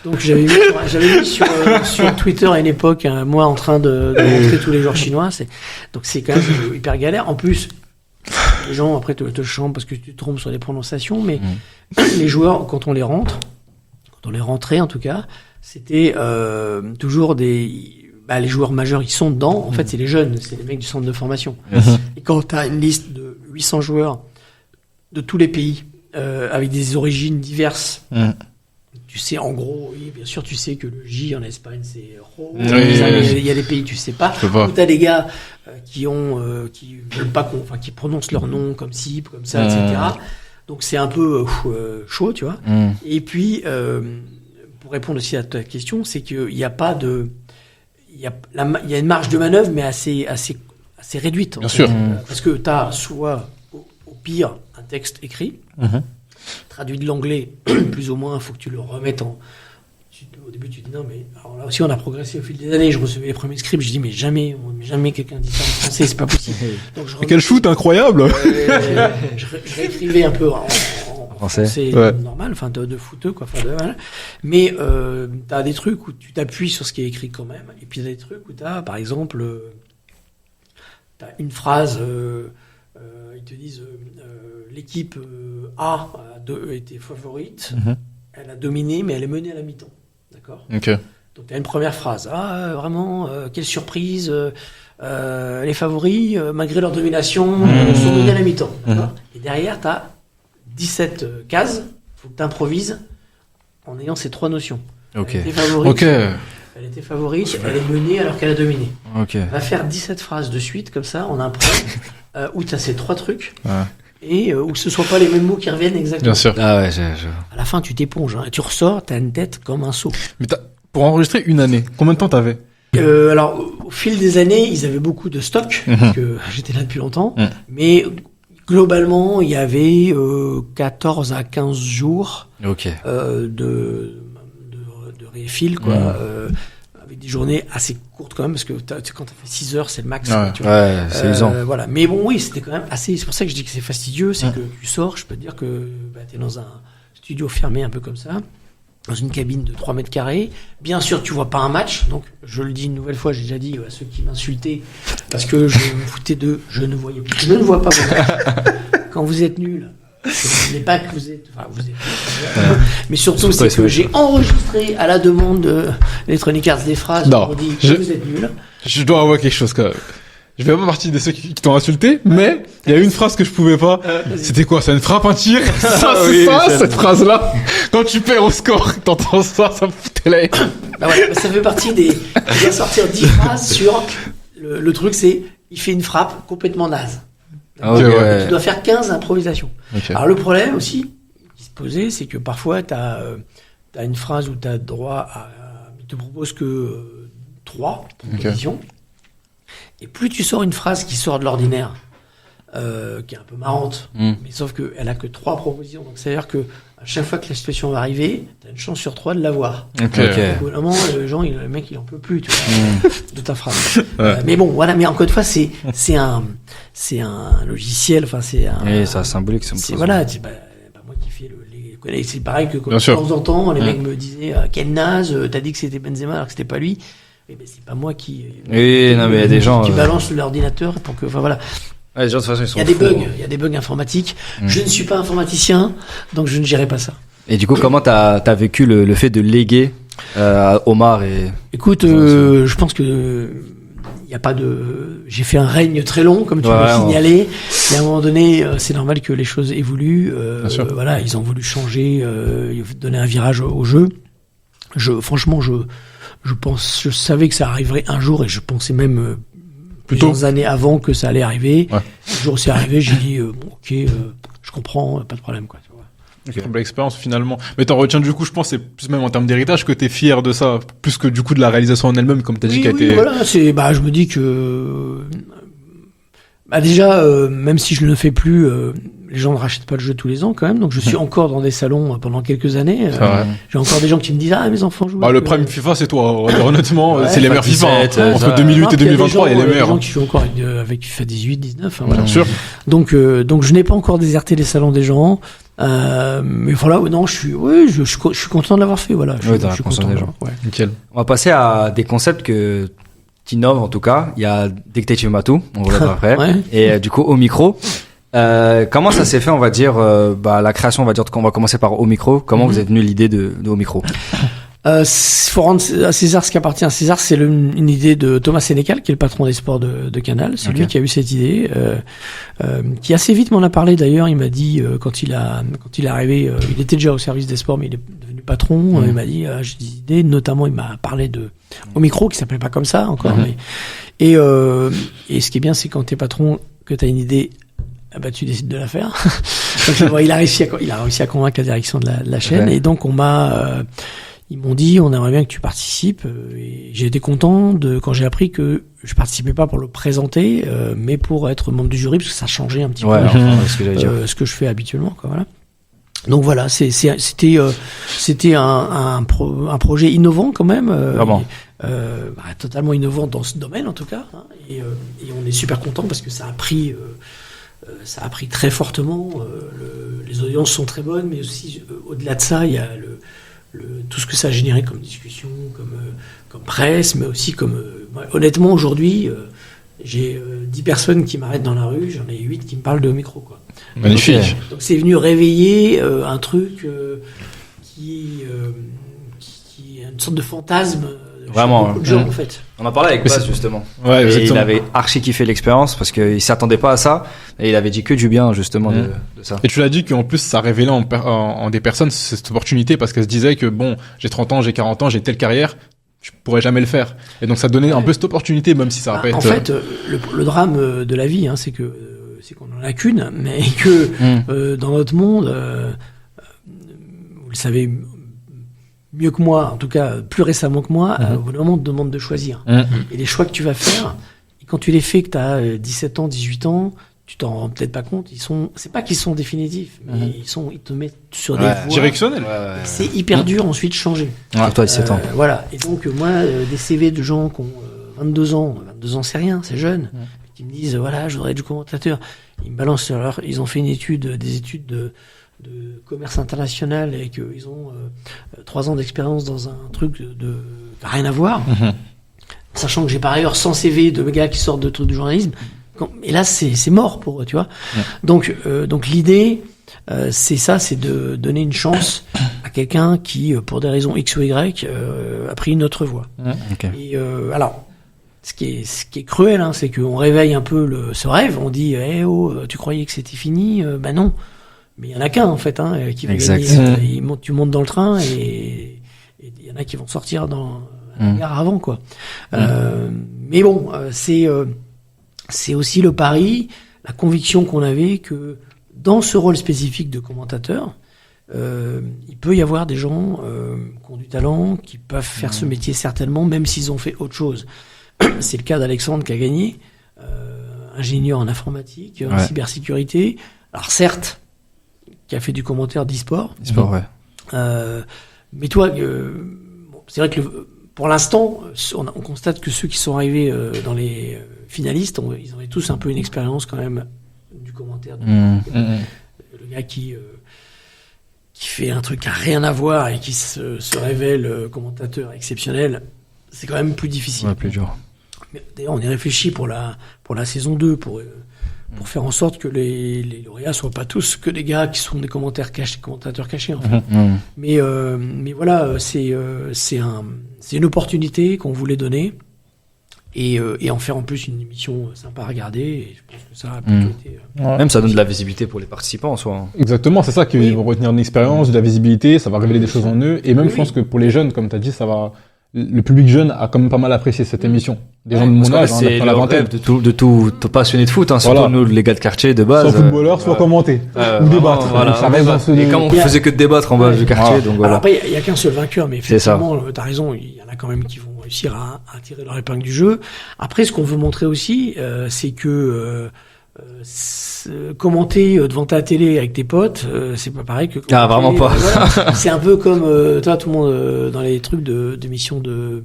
Donc j'avais mis sur Twitter à une époque moi en train de montrer tous les joueurs chinois, donc c'est quand même hyper galère. En plus les gens après te chantent parce que tu te trompes sur les prononciations, mais les joueurs quand on les rentrait en tout cas, c'était toujours les joueurs majeurs qui sont dedans, en fait c'est les jeunes, c'est les mecs du centre de formation. Et quand tu as une liste de 800 joueurs de tous les pays avec des origines diverses, tu sais en gros, oui, bien sûr tu sais que le J en Espagne c'est Ro, il y a des pays tu sais pas, où t'as des gars qui veulent pas qui prononcent leur nom comme ci, comme ça, etc. Donc c'est un peu chaud, tu vois. Et puis pour répondre aussi à ta question, c'est qu'il y a pas de il y a une marge de manœuvre mais assez réduite. Bien sûr. Parce que t'as soit au pire un texte écrit, traduit de l'anglais, plus ou moins, il faut que tu le remettes au début tu dis non mais alors là aussi on a progressé au fil des années, je recevais les premiers scripts, je dis mais jamais quelqu'un dit ça en français, c'est pas possible. Donc quel shoot incroyable. Je réécrivais un peu en français normal, enfin de footeux quoi, voilà. Mais t'as des trucs où tu t'appuies sur ce qui est écrit quand même, et puis t'as des trucs où t'as par exemple t'as une phrase, ils te disent l'équipe A était favorite, elle a dominé mais elle est menée à la mi-temps, d'accord. Donc t'as une première phrase, vraiment quelle surprise, les favoris malgré leur domination sont menés à la mi-temps, d'accord. Et derrière t'as 17 cases, faut que tu improvises en ayant ces 3 notions. Ok. Tes favoris, Elle était favorite, elle est menée alors qu'elle a dominé. Ok. On va faire 17 phrases de suite, comme ça, en impro, où tu as ces 3 trucs, Ouais. et où ce ne soient pas les mêmes mots qui reviennent exactement. Bien sûr. Ah ouais, À la fin, tu t'éponges, hein, et tu ressors, tu as une tête comme un seau. Mais pour enregistrer une année, combien de temps t'avais? Alors, au fil des années, ils avaient beaucoup de stock, parce que j'étais là depuis longtemps, mais globalement, il y avait 14 à 15 jours Ok. de réfil, quoi. Avec des journées assez courtes quand même, parce que quand t'as fait 6 heures, c'est le max. Ouais. Tu vois. Ouais, c'est usant. Voilà. Mais bon, oui, c'était quand même assez. C'est pour ça que je dis que c'est fastidieux, c'est que tu sors, je peux te dire que t'es dans un studio fermé un peu comme ça, dans une cabine de 3 mètres carrés. Bien sûr, tu vois pas un match, donc je le dis une nouvelle fois, j'ai déjà dit à ceux qui m'insultaient, parce que je me foutais d'eux, je ne voyais plus. Je ne vois pas vos matchs. Quand vous êtes nuls, ce n'est pas que vous êtes, mais surtout c'est que j'ai enregistré à la demande de Electronic Arts des phrases Non, pour dire que vous êtes nuls. Je dois avouer quelque chose quand même. Je fais pas partie de ceux qui t'ont insulté, mais il y a une phrase que je pouvais pas. C'était quoi? Ça une frappe, un tir? Ça, c'est Oui, ça, c'est cette phrase-là. Quand tu perds au score, t'entends ça, ça me foutait la haine. Bah ouais, ça fait partie des. Il va sortir 10 phrases sur le truc, c'est il fait une frappe complètement naze. Ah, ok, ouais. ouais. Tu dois faire 15 improvisations. Ok. Alors le problème aussi qui se posait, c'est que parfois t'as une phrase où t'as droit à. Il te propose que 3 propositions. Et plus tu sors une phrase qui sort de l'ordinaire, qui est un peu marrante, mais sauf qu'elle a que 3 propositions. Donc ça veut dire que à chaque fois que la situation va arriver, t'as une chance sur 3 de l'avoir. Ok. Au bout d'un moment, le mec, il en peut plus, tu vois, de ta phrase. Mais bon, voilà. Mais encore une fois, c'est un logiciel. Enfin, c'est un. Et ça symbolique, C'est voilà. C'est pas moi qui fais c'est pareil que quand Bien de sûr. temps en temps, les mecs me disaient quel naze, t'as dit que c'était Benzema alors que c'était pas lui. Mais ben, c'est pas moi qui. Oui, non, mais il y a des gens. qui balancent l'ordinateur. Donc, enfin voilà. Ouais, les gens de toute façon, ils sont Il y a des fous. bugs. Il y a des bugs informatiques. Je ne suis pas informaticien, donc je ne gérerai pas ça. Et du coup, comment t'as vécu le fait de léguer à Omar et. Écoute, je pense que il y a pas de. J'ai fait un règne très long, comme tu l'as signalé. Et à un moment donné, c'est normal que les choses évoluent. Voilà, ils ont voulu changer, donner un virage au jeu. Franchement, je savais que ça arriverait un jour, et je pensais même plusieurs années avant que ça allait arriver. Ouais. Le jour où c'est arrivé, j'ai dit bon, ok, je comprends, pas de problème, quoi. Tu vois. Okay. Belle expérience finalement. Mais t'en retiens du coup, je pense, c'est plus même en termes d'héritage que t'es fier de ça, plus que du coup de la réalisation en elle-même, comme t'as dit, qui a été. Voilà, je me dis que déjà, même si je ne le fais plus, les gens ne rachètent pas le jeu tous les ans quand même, donc je suis encore dans des salons pendant quelques années. J'ai encore des gens qui me disent mes enfants jouent. Le prime FIFA, c'est toi. On va dire honnêtement, c'est les meilleurs FIFA. 17, Entre 2008 et 2023, il y a les meilleurs. Il y a des gens qui jouent encore avec FIFA 18, 19. Bien sûr. Donc je n'ai pas encore déserté les salons des gens. Mais voilà, non, je suis content de l'avoir fait. Voilà, je suis content des gens. Ouais. Nickel. On va passer à des concepts que t'innoves en tout cas. Il y a Dictative Matu, on reviendra après. Ouais. Et du coup, au micro. Comment ça s'est fait, on va dire, la création, on va dire, on va commencer par Au Micro. Comment vous êtes venu l'idée de Au Micro? Faut rendre à César ce qui appartient à César. C'est une idée de Thomas Sénécal, qui est le patron des sports de Canal. C'est lui qui a eu cette idée, qui assez vite m'en a parlé d'ailleurs. Il m'a dit quand il est arrivé, il était déjà au service des sports, mais il est devenu patron. Il m'a dit j'ai des idées, notamment il m'a parlé de Au Micro, qui s'appelait pas comme ça encore. Mais, et ce qui est bien, c'est quand t'es patron, que t'as une idée, tu décides de la faire. Donc, il a réussi à convaincre la direction de la chaîne, et donc ils m'ont dit on aimerait bien que tu participes, et j'ai été content quand j'ai appris que je participais pas pour le présenter, mais pour être membre du jury, parce que ça changeait un petit peu ce que je fais habituellement, quoi. Voilà. Donc voilà, c'était un projet innovant quand même, totalement innovant dans ce domaine en tout cas, hein, et on est super content parce que ça a pris très fortement. Les audiences sont très bonnes, mais aussi au-delà de ça, il y a tout ce que ça a généré comme discussion, comme presse, mais aussi honnêtement aujourd'hui, j'ai 10 personnes qui m'arrêtent dans la rue, j'en ai 8 qui me parlent de Au Micro, quoi. Magnifique. Donc c'est venu réveiller un truc qui est une sorte de fantasme. Vraiment. De gens, en fait. On en parlait avec Baz justement. Ouais, et exactement. il avait archi kiffé l'expérience parce qu'il s'attendait pas à ça, et il avait dit que du bien justement de ça. Et tu l'as dit qu'en plus ça révélait en des personnes cette opportunité, parce qu'elles se disaient que bon, j'ai 30 ans, j'ai 40 ans, j'ai telle carrière, je pourrais jamais le faire. Et donc ça donnait un peu cette opportunité, même si ça va pas être... En fait, le drame de la vie, hein, c'est qu'on en a qu'une, mais que dans notre monde, vous le savez mieux que moi, en tout cas plus récemment que moi, au bout d'un moment on te demande de choisir. Et les choix que tu vas faire, quand tu les fais, que tu as 17 ans, 18 ans, tu t'en rends peut-être pas compte, c'est pas qu'ils sont définitifs, mais ils te mettent sur des voies directionnelles. C'est hyper dur ensuite de changer. Toi, 17 ans. Voilà. Et donc, moi, des CV de gens qui ont 22 ans c'est rien, c'est jeune, qui me disent, voilà, je voudrais être commentateur. Ils me balancent ils ont fait des études de commerce international et qu'ils ont 3 ans d'expérience dans un truc qui n'a rien à voir. Sachant que j'ai par ailleurs 100 CV de gars qui sortent de trucs de journalisme. Et là, c'est mort pour eux, tu vois. Donc l'idée, c'est ça, c'est de donner une chance à quelqu'un qui, pour des raisons X ou Y, a pris une autre voie. Et alors, ce qui est cruel, hein, c'est qu'on réveille un peu ce rêve. On dit, tu croyais que c'était fini? Ben non. Mais il y en a qu'un en fait, hein, qui va gagner. Tu montes dans le train et il y en a qui vont sortir dans la gare avant, quoi. Mais bon, c'est aussi le pari, la conviction qu'on avait que dans ce rôle spécifique de commentateur, il peut y avoir des gens qui ont du talent, qui peuvent faire ce métier certainement, même s'ils ont fait autre chose. C'est le cas d'Alexandre qui a gagné, ingénieur en informatique, en cybersécurité. Alors certes, qui a fait du commentaire d'e-sport. Mais toi, c'est vrai que pour l'instant, on constate que ceux qui sont arrivés dans les finalistes, ils avaient tous un peu une expérience quand même du commentaire. Le gars qui fait un truc qui a rien à voir et qui se révèle commentateur exceptionnel, c'est quand même plus difficile. Plus dur. Mais d'ailleurs, on y réfléchit pour la saison 2, pour faire en sorte que les lauréats soient pas tous que des gars qui sont des commentateurs cachés en fait. Mais voilà, c'est une opportunité qu'on voulait donner et en faire en plus une émission sympa à regarder. Et je pense que ça a plutôt été. Même ça donne de la visibilité pour les participants en soi. Exactement, c'est ça qu'ils vont retenir une expérience, de la visibilité, ça va révéler des choses en eux. Et même je pense que pour les jeunes, comme tu as dit, ça va. Le public jeune a quand même pas mal apprécié cette émission. Des gens de mon âge, c'est la vingtaine de tout passionné de foot, hein, surtout nous les gars de quartier de base. Soit footballeur, soit commenter ou débattre. Et comme on faisait que de débattre en bas du quartier, donc voilà. Après, il y a qu'un seul vainqueur, mais effectivement, t'as raison, il y en a quand même qui vont réussir à tirer leur épingle du jeu. Après, ce qu'on veut montrer aussi, c'est que commenter devant ta télé avec tes potes, c'est pas pareil que commenter, vraiment pas. Voilà. C'est un peu comme toi, tout le monde dans les trucs d'émissions de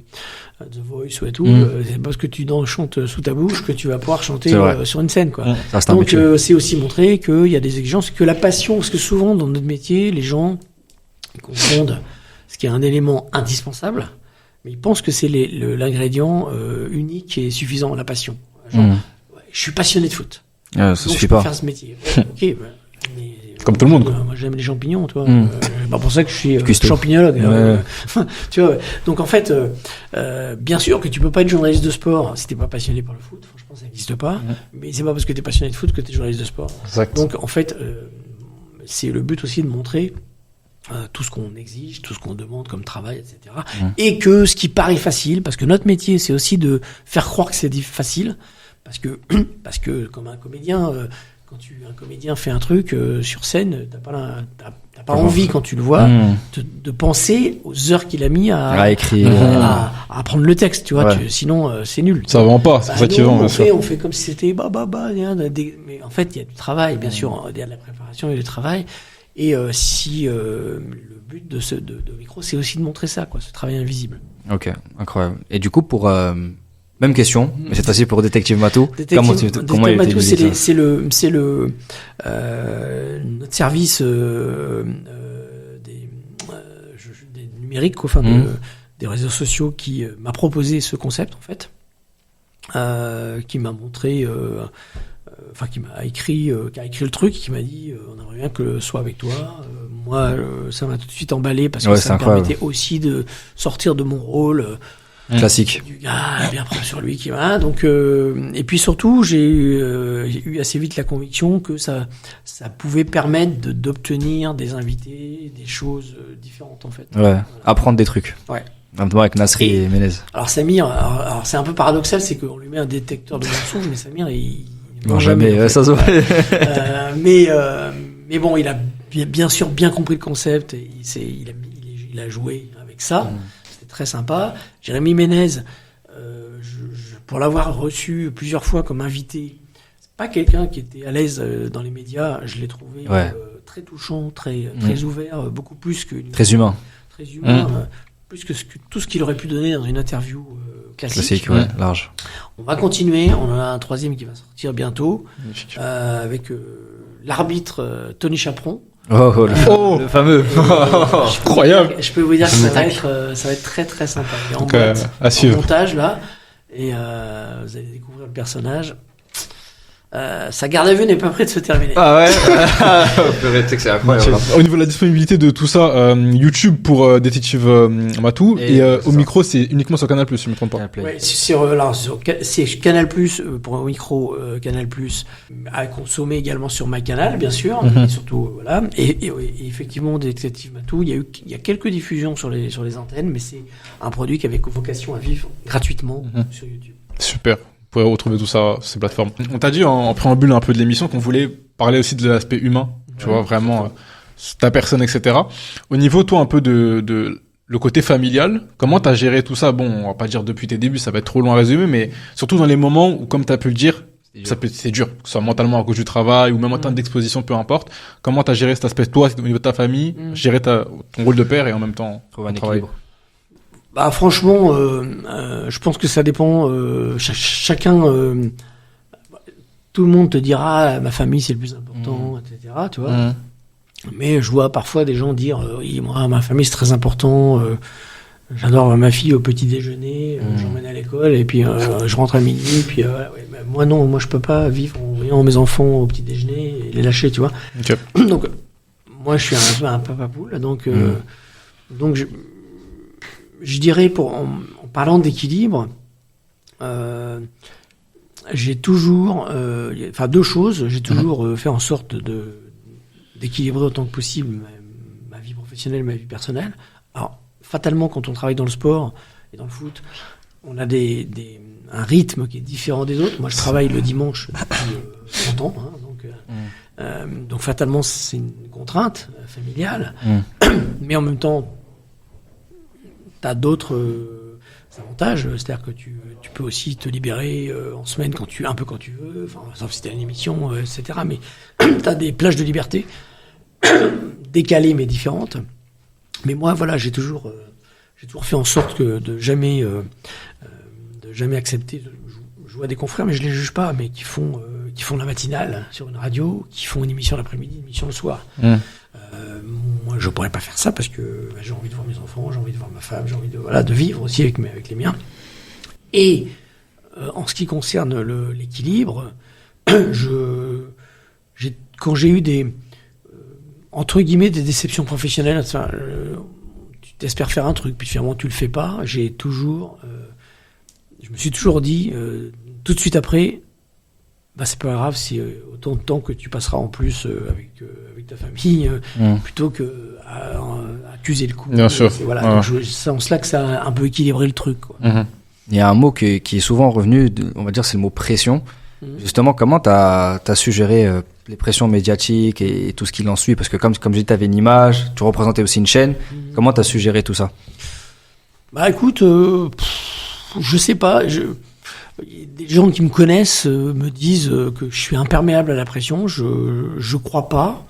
The Voice ou et tout, c'est parce que tu chantes sous ta bouche que tu vas pouvoir chanter sur une scène, quoi. Donc c'est aussi montrer qu'il y a des exigences, que la passion, parce que souvent dans notre métier, les gens confondent ce qui est un élément indispensable, mais ils pensent que c'est l'ingrédient unique et suffisant, la passion. Genre, je suis passionné de foot. Ça suffit pas. Faire ce métier. Mais, comme tout le monde. Moi, j'aime les champignons, tu vois. C'est pas pour ça que je suis champignologue. Tu vois. Donc en fait, bien sûr que tu peux pas être journaliste de sport si t'es pas passionné par le foot. Franchement, ça n'existe pas. Mais c'est pas parce que t'es passionné de foot que t'es journaliste de sport. Exact. Donc en fait, c'est le but aussi de montrer tout ce qu'on exige, tout ce qu'on demande comme travail, etc. Et que ce qui paraît facile, parce que notre métier, c'est aussi de faire croire que c'est facile. Parce que comme un comédien, quand un comédien fait un truc sur scène, t'as pas envie quand tu le vois de penser aux heures qu'il a mis à écrire, à apprendre le texte, tu vois. Sinon c'est nul. Ça vend pas, c'est ça qui vend. On fait comme si c'était mais en fait il y a du travail, bien sûr, il y a de la préparation et du travail. Et si le but de micro, c'est aussi de montrer ça, quoi, ce travail invisible. Ok, incroyable. Et du coup pour même question, mais cette fois-ci pour Détective Matou. Comment il a été utilisé? C'est le notre service des numériques, quoi, des réseaux sociaux qui m'a proposé ce concept en fait, qui m'a montré, qui m'a écrit, qui a écrit le truc, qui m'a dit on aimerait bien que ce soit avec toi. Moi, ça m'a tout de suite emballé parce que ça me permettait aussi de sortir de mon rôle. Classique. Du gars bien propre sur lui qui va. Donc, et puis surtout, j'ai eu assez vite la conviction que ça pouvait permettre d'obtenir des invités, des choses différentes en fait. Ouais. Voilà. Apprendre des trucs. Ouais. Notamment avec Nasri et Menez. Alors Samir, alors c'est un peu paradoxal, c'est qu'on lui met un détecteur de mensonges, mais Samir il non jamais, ouais, ça se voit. Mais bon, il a bien sûr bien compris le concept, et il a joué avec ça. C'était très sympa. Jérémy Menez, pour l'avoir reçu plusieurs fois comme invité, c'est pas quelqu'un qui était à l'aise dans les médias. Je l'ai trouvé très touchant, très ouvert, beaucoup plus que très humain. Très humain. Plus que tout ce qu'il aurait pu donner dans une interview classique. Ouais, large. On va continuer. On en a un troisième qui va sortir bientôt avec l'arbitre Tony Chaperon. Le fameux. Incroyable. Je peux vous dire que ça va être très très sympa. Il est en boîte, à suivre. En montage là, et vous allez découvrir le personnage. Sa garde à vue n'est pas près de se terminer. Ah ouais. C'est incroyable. Au niveau de la disponibilité de tout ça, YouTube pour Détective Matou et au micro c'est uniquement sur Canal+, si je me trompe pas. Ouais, c'est Canal+, pour au micro Canal+, à consommer également sur MyCanal bien sûr, et surtout voilà. Et effectivement Détective Matou, il y a quelques diffusions sur les antennes, mais c'est un produit qui avait vocation à vivre gratuitement sur YouTube. Super. Vous pouvez retrouver tout ça sur ces plateformes. On t'a dit en préambule un peu de l'émission qu'on voulait parler aussi de l'aspect humain, tu vois, vraiment ta personne, etc. Au niveau, toi, un peu de le côté familial, comment t'as géré tout ça? Bon, on va pas dire depuis tes débuts, ça va être trop long à résumer, mais surtout dans les moments où, comme t'as pu le dire, c'est dur, que ce soit mentalement à cause du travail ou même en termes d'exposition, peu importe. Comment t'as géré cet aspect, toi, au niveau de ta famille, gérer ton rôle de père et en même temps trouver un travail? équilibre. Bah franchement, je pense que ça dépend. Chacun, tout le monde te dira ma famille c'est le plus important, etc. Tu vois. Mais je vois parfois des gens dire oui, moi ma famille c'est très important. J'adore ma fille au petit déjeuner, j'emmène à l'école et puis je rentre à minuit. Puis moi non, moi je peux pas vivre en voyant mes enfants au petit déjeuner et les lâcher, tu vois. Okay. Donc moi je suis un papa poule, donc je dirais, en parlant d'équilibre, j'ai toujours, deux choses. J'ai toujours fait en sorte d'équilibrer autant que possible ma vie professionnelle, ma vie personnelle. Alors, fatalement, quand on travaille dans le sport et dans le foot, on a un rythme qui est différent des autres. Moi, je travaille le dimanche depuis 30 ans, donc fatalement, c'est une contrainte familiale. Mais en même temps, t'as d'autres avantages, c'est-à-dire que tu peux aussi te libérer en semaine quand tu veux, enfin, sauf si t'as une émission, etc. Mais t'as des plages de liberté décalées mais différentes. Mais moi, voilà, j'ai toujours fait en sorte de jamais accepter de jouer à des confrères, mais je les juge pas, mais qui font la matinale sur une radio, qui font une émission l'après-midi, une émission le soir. Moi, je pourrais pas faire ça parce que j'ai envie de voir mes enfants, j'ai envie de voir ma femme, j'ai envie de vivre aussi avec les miens. Et en ce qui concerne l'équilibre, quand j'ai eu des entre guillemets des déceptions professionnelles, enfin, tu t'espères faire un truc, puis finalement tu le fais pas. Je me suis toujours dit tout de suite après, bah c'est pas grave si autant de temps que tu passeras en plus avec ta famille plutôt que à accuser le coup. Bien sûr. Voilà. Donc c'est en cela que ça a un peu équilibré le truc, quoi. Il y a un mot qui est souvent revenu, on va dire, c'est le mot pression. Justement, comment t'as su gérer les pressions médiatiques et tout ce qui en suit? Parce que comme je dis, t'avais une image, tu représentais aussi une chaîne. Comment t'as su gérer tout ça? Bah écoute, je sais pas. Des gens qui me connaissent me disent que je suis imperméable à la pression. Je crois pas,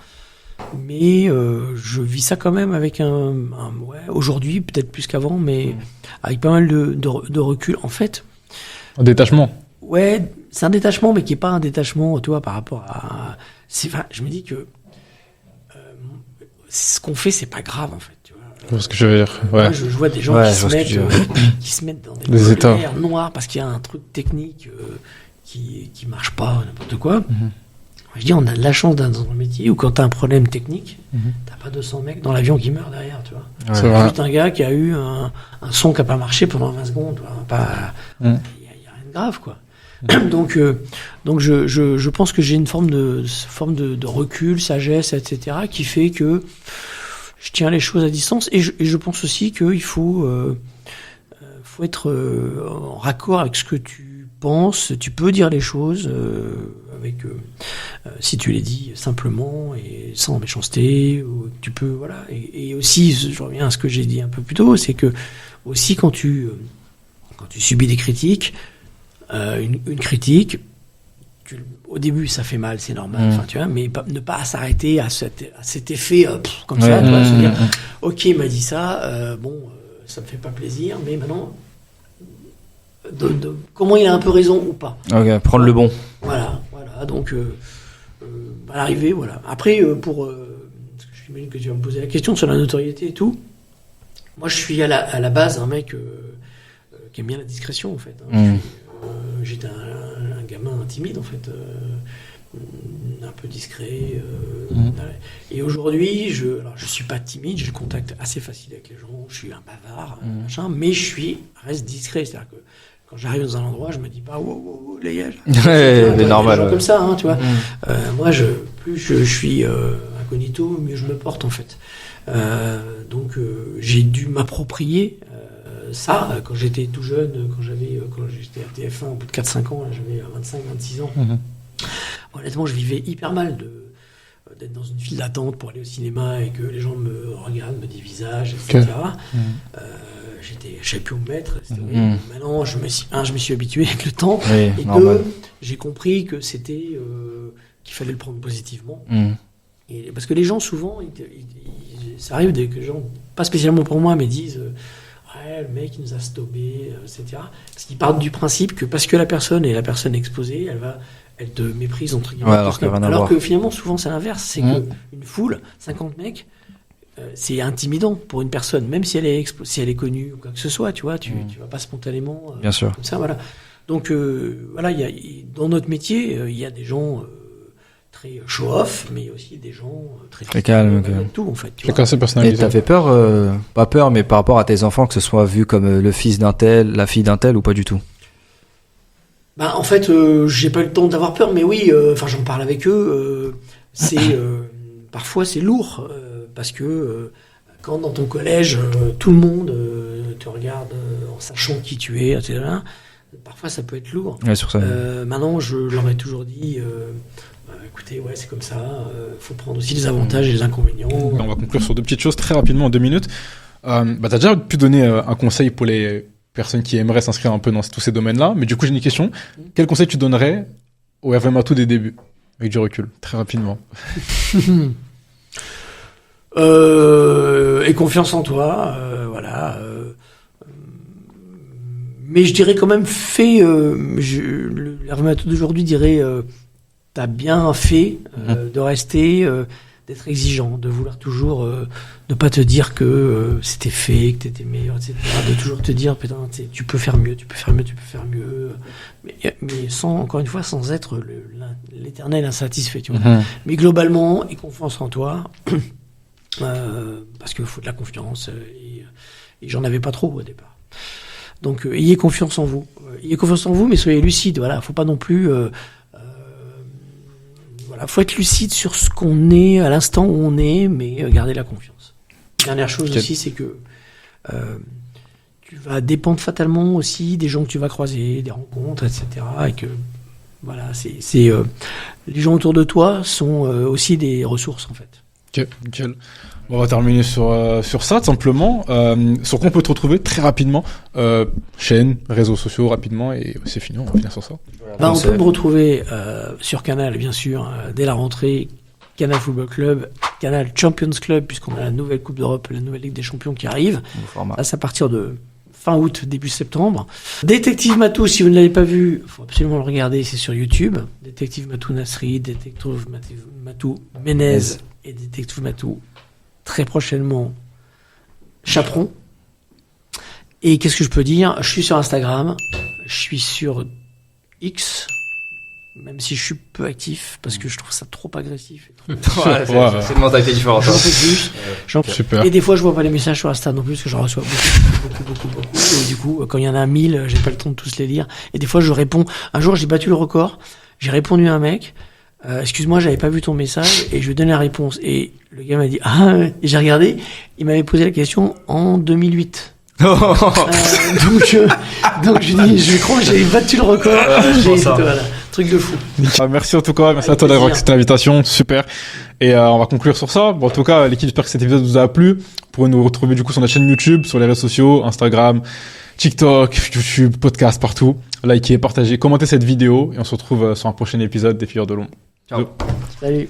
mais je vis ça quand même avec aujourd'hui peut-être plus qu'avant, mais avec pas mal de recul en fait. Un détachement. Ouais, c'est un détachement, mais qui est pas un détachement, tu vois, par rapport à. Je me dis que ce qu'on fait, c'est pas grave en fait. C'est ce que je veux dire. Ouais. Moi, je vois des gens qui se mettent dans des lumières noires parce qu'il y a un truc technique qui marche pas, n'importe quoi. Je dis, on a de la chance dans le métier où quand t'as un problème technique, t'as pas 200 mecs dans l'avion qui meurent derrière, tu vois. Ouais. C'est vrai. Juste un gars qui a eu un son qui a pas marché pendant 20 secondes, tu vois. Il y a rien de grave, quoi. Donc je pense que j'ai une forme de recul, sagesse, etc., qui fait que je tiens les choses à distance, et je pense aussi qu'il faut être en raccord avec ce que tu penses. Tu peux dire les choses si tu les dis simplement et sans méchanceté, ou tu peux, voilà. Et aussi, je reviens à ce que j'ai dit un peu plus tôt, c'est que aussi quand tu subis des critiques, une critique, au début ça fait mal, c'est normal, tu vois, mais ne pas s'arrêter à cet effet comme ça, tu vois, se dire ok, il m'a dit ça, ça me fait pas plaisir, mais maintenant comment il a un peu raison ou pas. Ok, prendre le bon. Voilà, donc à l'arrivée, voilà. Après, parce que j'imagine que tu vas me poser la question sur la notoriété et tout, moi je suis à la base un mec qui aime bien la discrétion, en fait. J'étais un gamin timide, en fait, un peu discret. Et aujourd'hui, je suis pas timide, j'ai le contact assez facile avec les gens, je suis un bavard, machin, mais reste discret. C'est-à-dire que quand j'arrive dans un endroit, je me dis pas, wow, les gars. C'est normal. Comme ça, hein, tu vois. Moi, plus je suis incognito, mieux je me porte, en fait. Donc, j'ai dû m'approprier ça, quand j'étais tout jeune, quand j'étais à TF1 au bout de 4-5 ans, là, j'avais 25-26 ans. Honnêtement, je vivais hyper mal d'être dans une file d'attente pour aller au cinéma et que les gens me regardent, me dévisagent, etc. Je savais plus où me mettre. Maintenant, je me suis habitué avec le temps. Oui, et normal. j'ai compris que qu'il fallait le prendre positivement. Et, parce que les gens, souvent, ça arrive que les gens, pas spécialement pour moi, mais disent... le mec il nous a stobé, etc. Parce qu'ils partent du principe que parce que la personne est exposée, elle te méprise, entre guillemets. Ouais, alors que finalement, souvent, c'est l'inverse. C'est qu'une foule, 50 mecs, c'est intimidant pour une personne, même si elle est connue ou quoi que ce soit, tu vois, tu vas pas spontanément. Bien sûr. Comme ça, voilà. Donc, voilà, dans notre métier, il y a des gens très show-off, mais aussi des gens très calmes. Tout, en fait. Chacun ses personnalités. Et t'as fait peur, pas peur, mais par rapport à tes enfants, que ce soit vu comme le fils d'un tel, la fille d'un tel, ou pas du tout? En fait, j'ai pas eu le temps d'avoir peur, mais oui, j'en parle avec eux. Parfois c'est lourd, parce que quand dans ton collège, tout le monde te regarde en sachant qui tu es, etc. Parfois ça peut être lourd. Ouais, sur ça. Maintenant, je leur ai toujours dit. Écoutez, ouais, c'est comme ça. Faut prendre aussi les avantages et les inconvénients. On va conclure sur deux petites choses très rapidement en 2 minutes. T'as déjà pu donner un conseil pour les personnes qui aimeraient s'inscrire un peu dans tous ces domaines-là, mais du coup j'ai une question. Quel conseil tu donnerais au Hervé Matou des débuts, avec du recul, très rapidement? Et confiance en toi, voilà. Mais je dirais quand même le Hervé Matou d'aujourd'hui dirait. T'as bien fait de rester, d'être exigeant, de vouloir toujours ne pas te dire que c'était fait, que t'étais meilleur, etc. De toujours te dire, putain, tu peux faire mieux, mais encore une fois, sans être l'éternel insatisfait, tu vois. Mais globalement, aie confiance en toi, parce qu'il faut de la confiance, et j'en avais pas trop au départ. Donc, ayez confiance en vous. Mais soyez lucide, voilà, faut pas non plus... faut être lucide sur ce qu'on est à l'instant où on est, mais garder la confiance. Dernière chose aussi, c'est que tu vas dépendre fatalement aussi des gens que tu vas croiser, des rencontres, etc. Et que voilà, les gens autour de toi sont aussi des ressources, en fait. Ok, nickel. On va terminer sur ça, tout simplement. Sur quoi on peut te retrouver très rapidement, chaîne, réseaux sociaux, rapidement, et c'est fini, on va finir sur ça. On peut me retrouver sur Canal, bien sûr, dès la rentrée, Canal Football Club, Canal Champions Club, puisqu'on a la nouvelle Coupe d'Europe, la nouvelle Ligue des Champions qui arrive. Là, c'est à partir de fin août, début septembre. Détective Matou, si vous ne l'avez pas vu, il faut absolument le regarder, c'est sur YouTube. Détective Matou Nasri, Détective Matou Menez et Détective Matou, très prochainement, Chaperon. Et qu'est-ce que je peux dire? Je suis sur Instagram, je suis sur X, même si je suis peu actif, parce que je trouve ça trop agressif. C'est une mentalité différente. J'en fais plus. Super. Et des fois, je vois pas les messages sur Insta non plus, parce que j'en reçois beaucoup. Et du coup, quand il y en a 1000, j'ai pas le temps de tous les lire. Et des fois, je réponds. Un jour, j'ai battu le record. J'ai répondu à un mec. Excuse-moi, j'avais pas vu ton message, et je lui donne la réponse. Et le gars m'a dit, et j'ai regardé. Il m'avait posé la question en 2008. Donc je dis, je crois que j'ai battu le record. Voilà, truc de fou. Merci en tout cas, merci à toi d'avoir accepté l'invitation, super. Et on va conclure sur ça. Bon, en tout cas, l'équipe, j'espère que cet épisode vous a plu. Vous pourrez nous retrouver du coup sur notre chaîne YouTube, sur les réseaux sociaux, Instagram, TikTok, YouTube, podcast, partout. Likez, partagez, commentez cette vidéo et on se retrouve sur un prochain épisode des Filles de l'ombre. Ciao. Salut.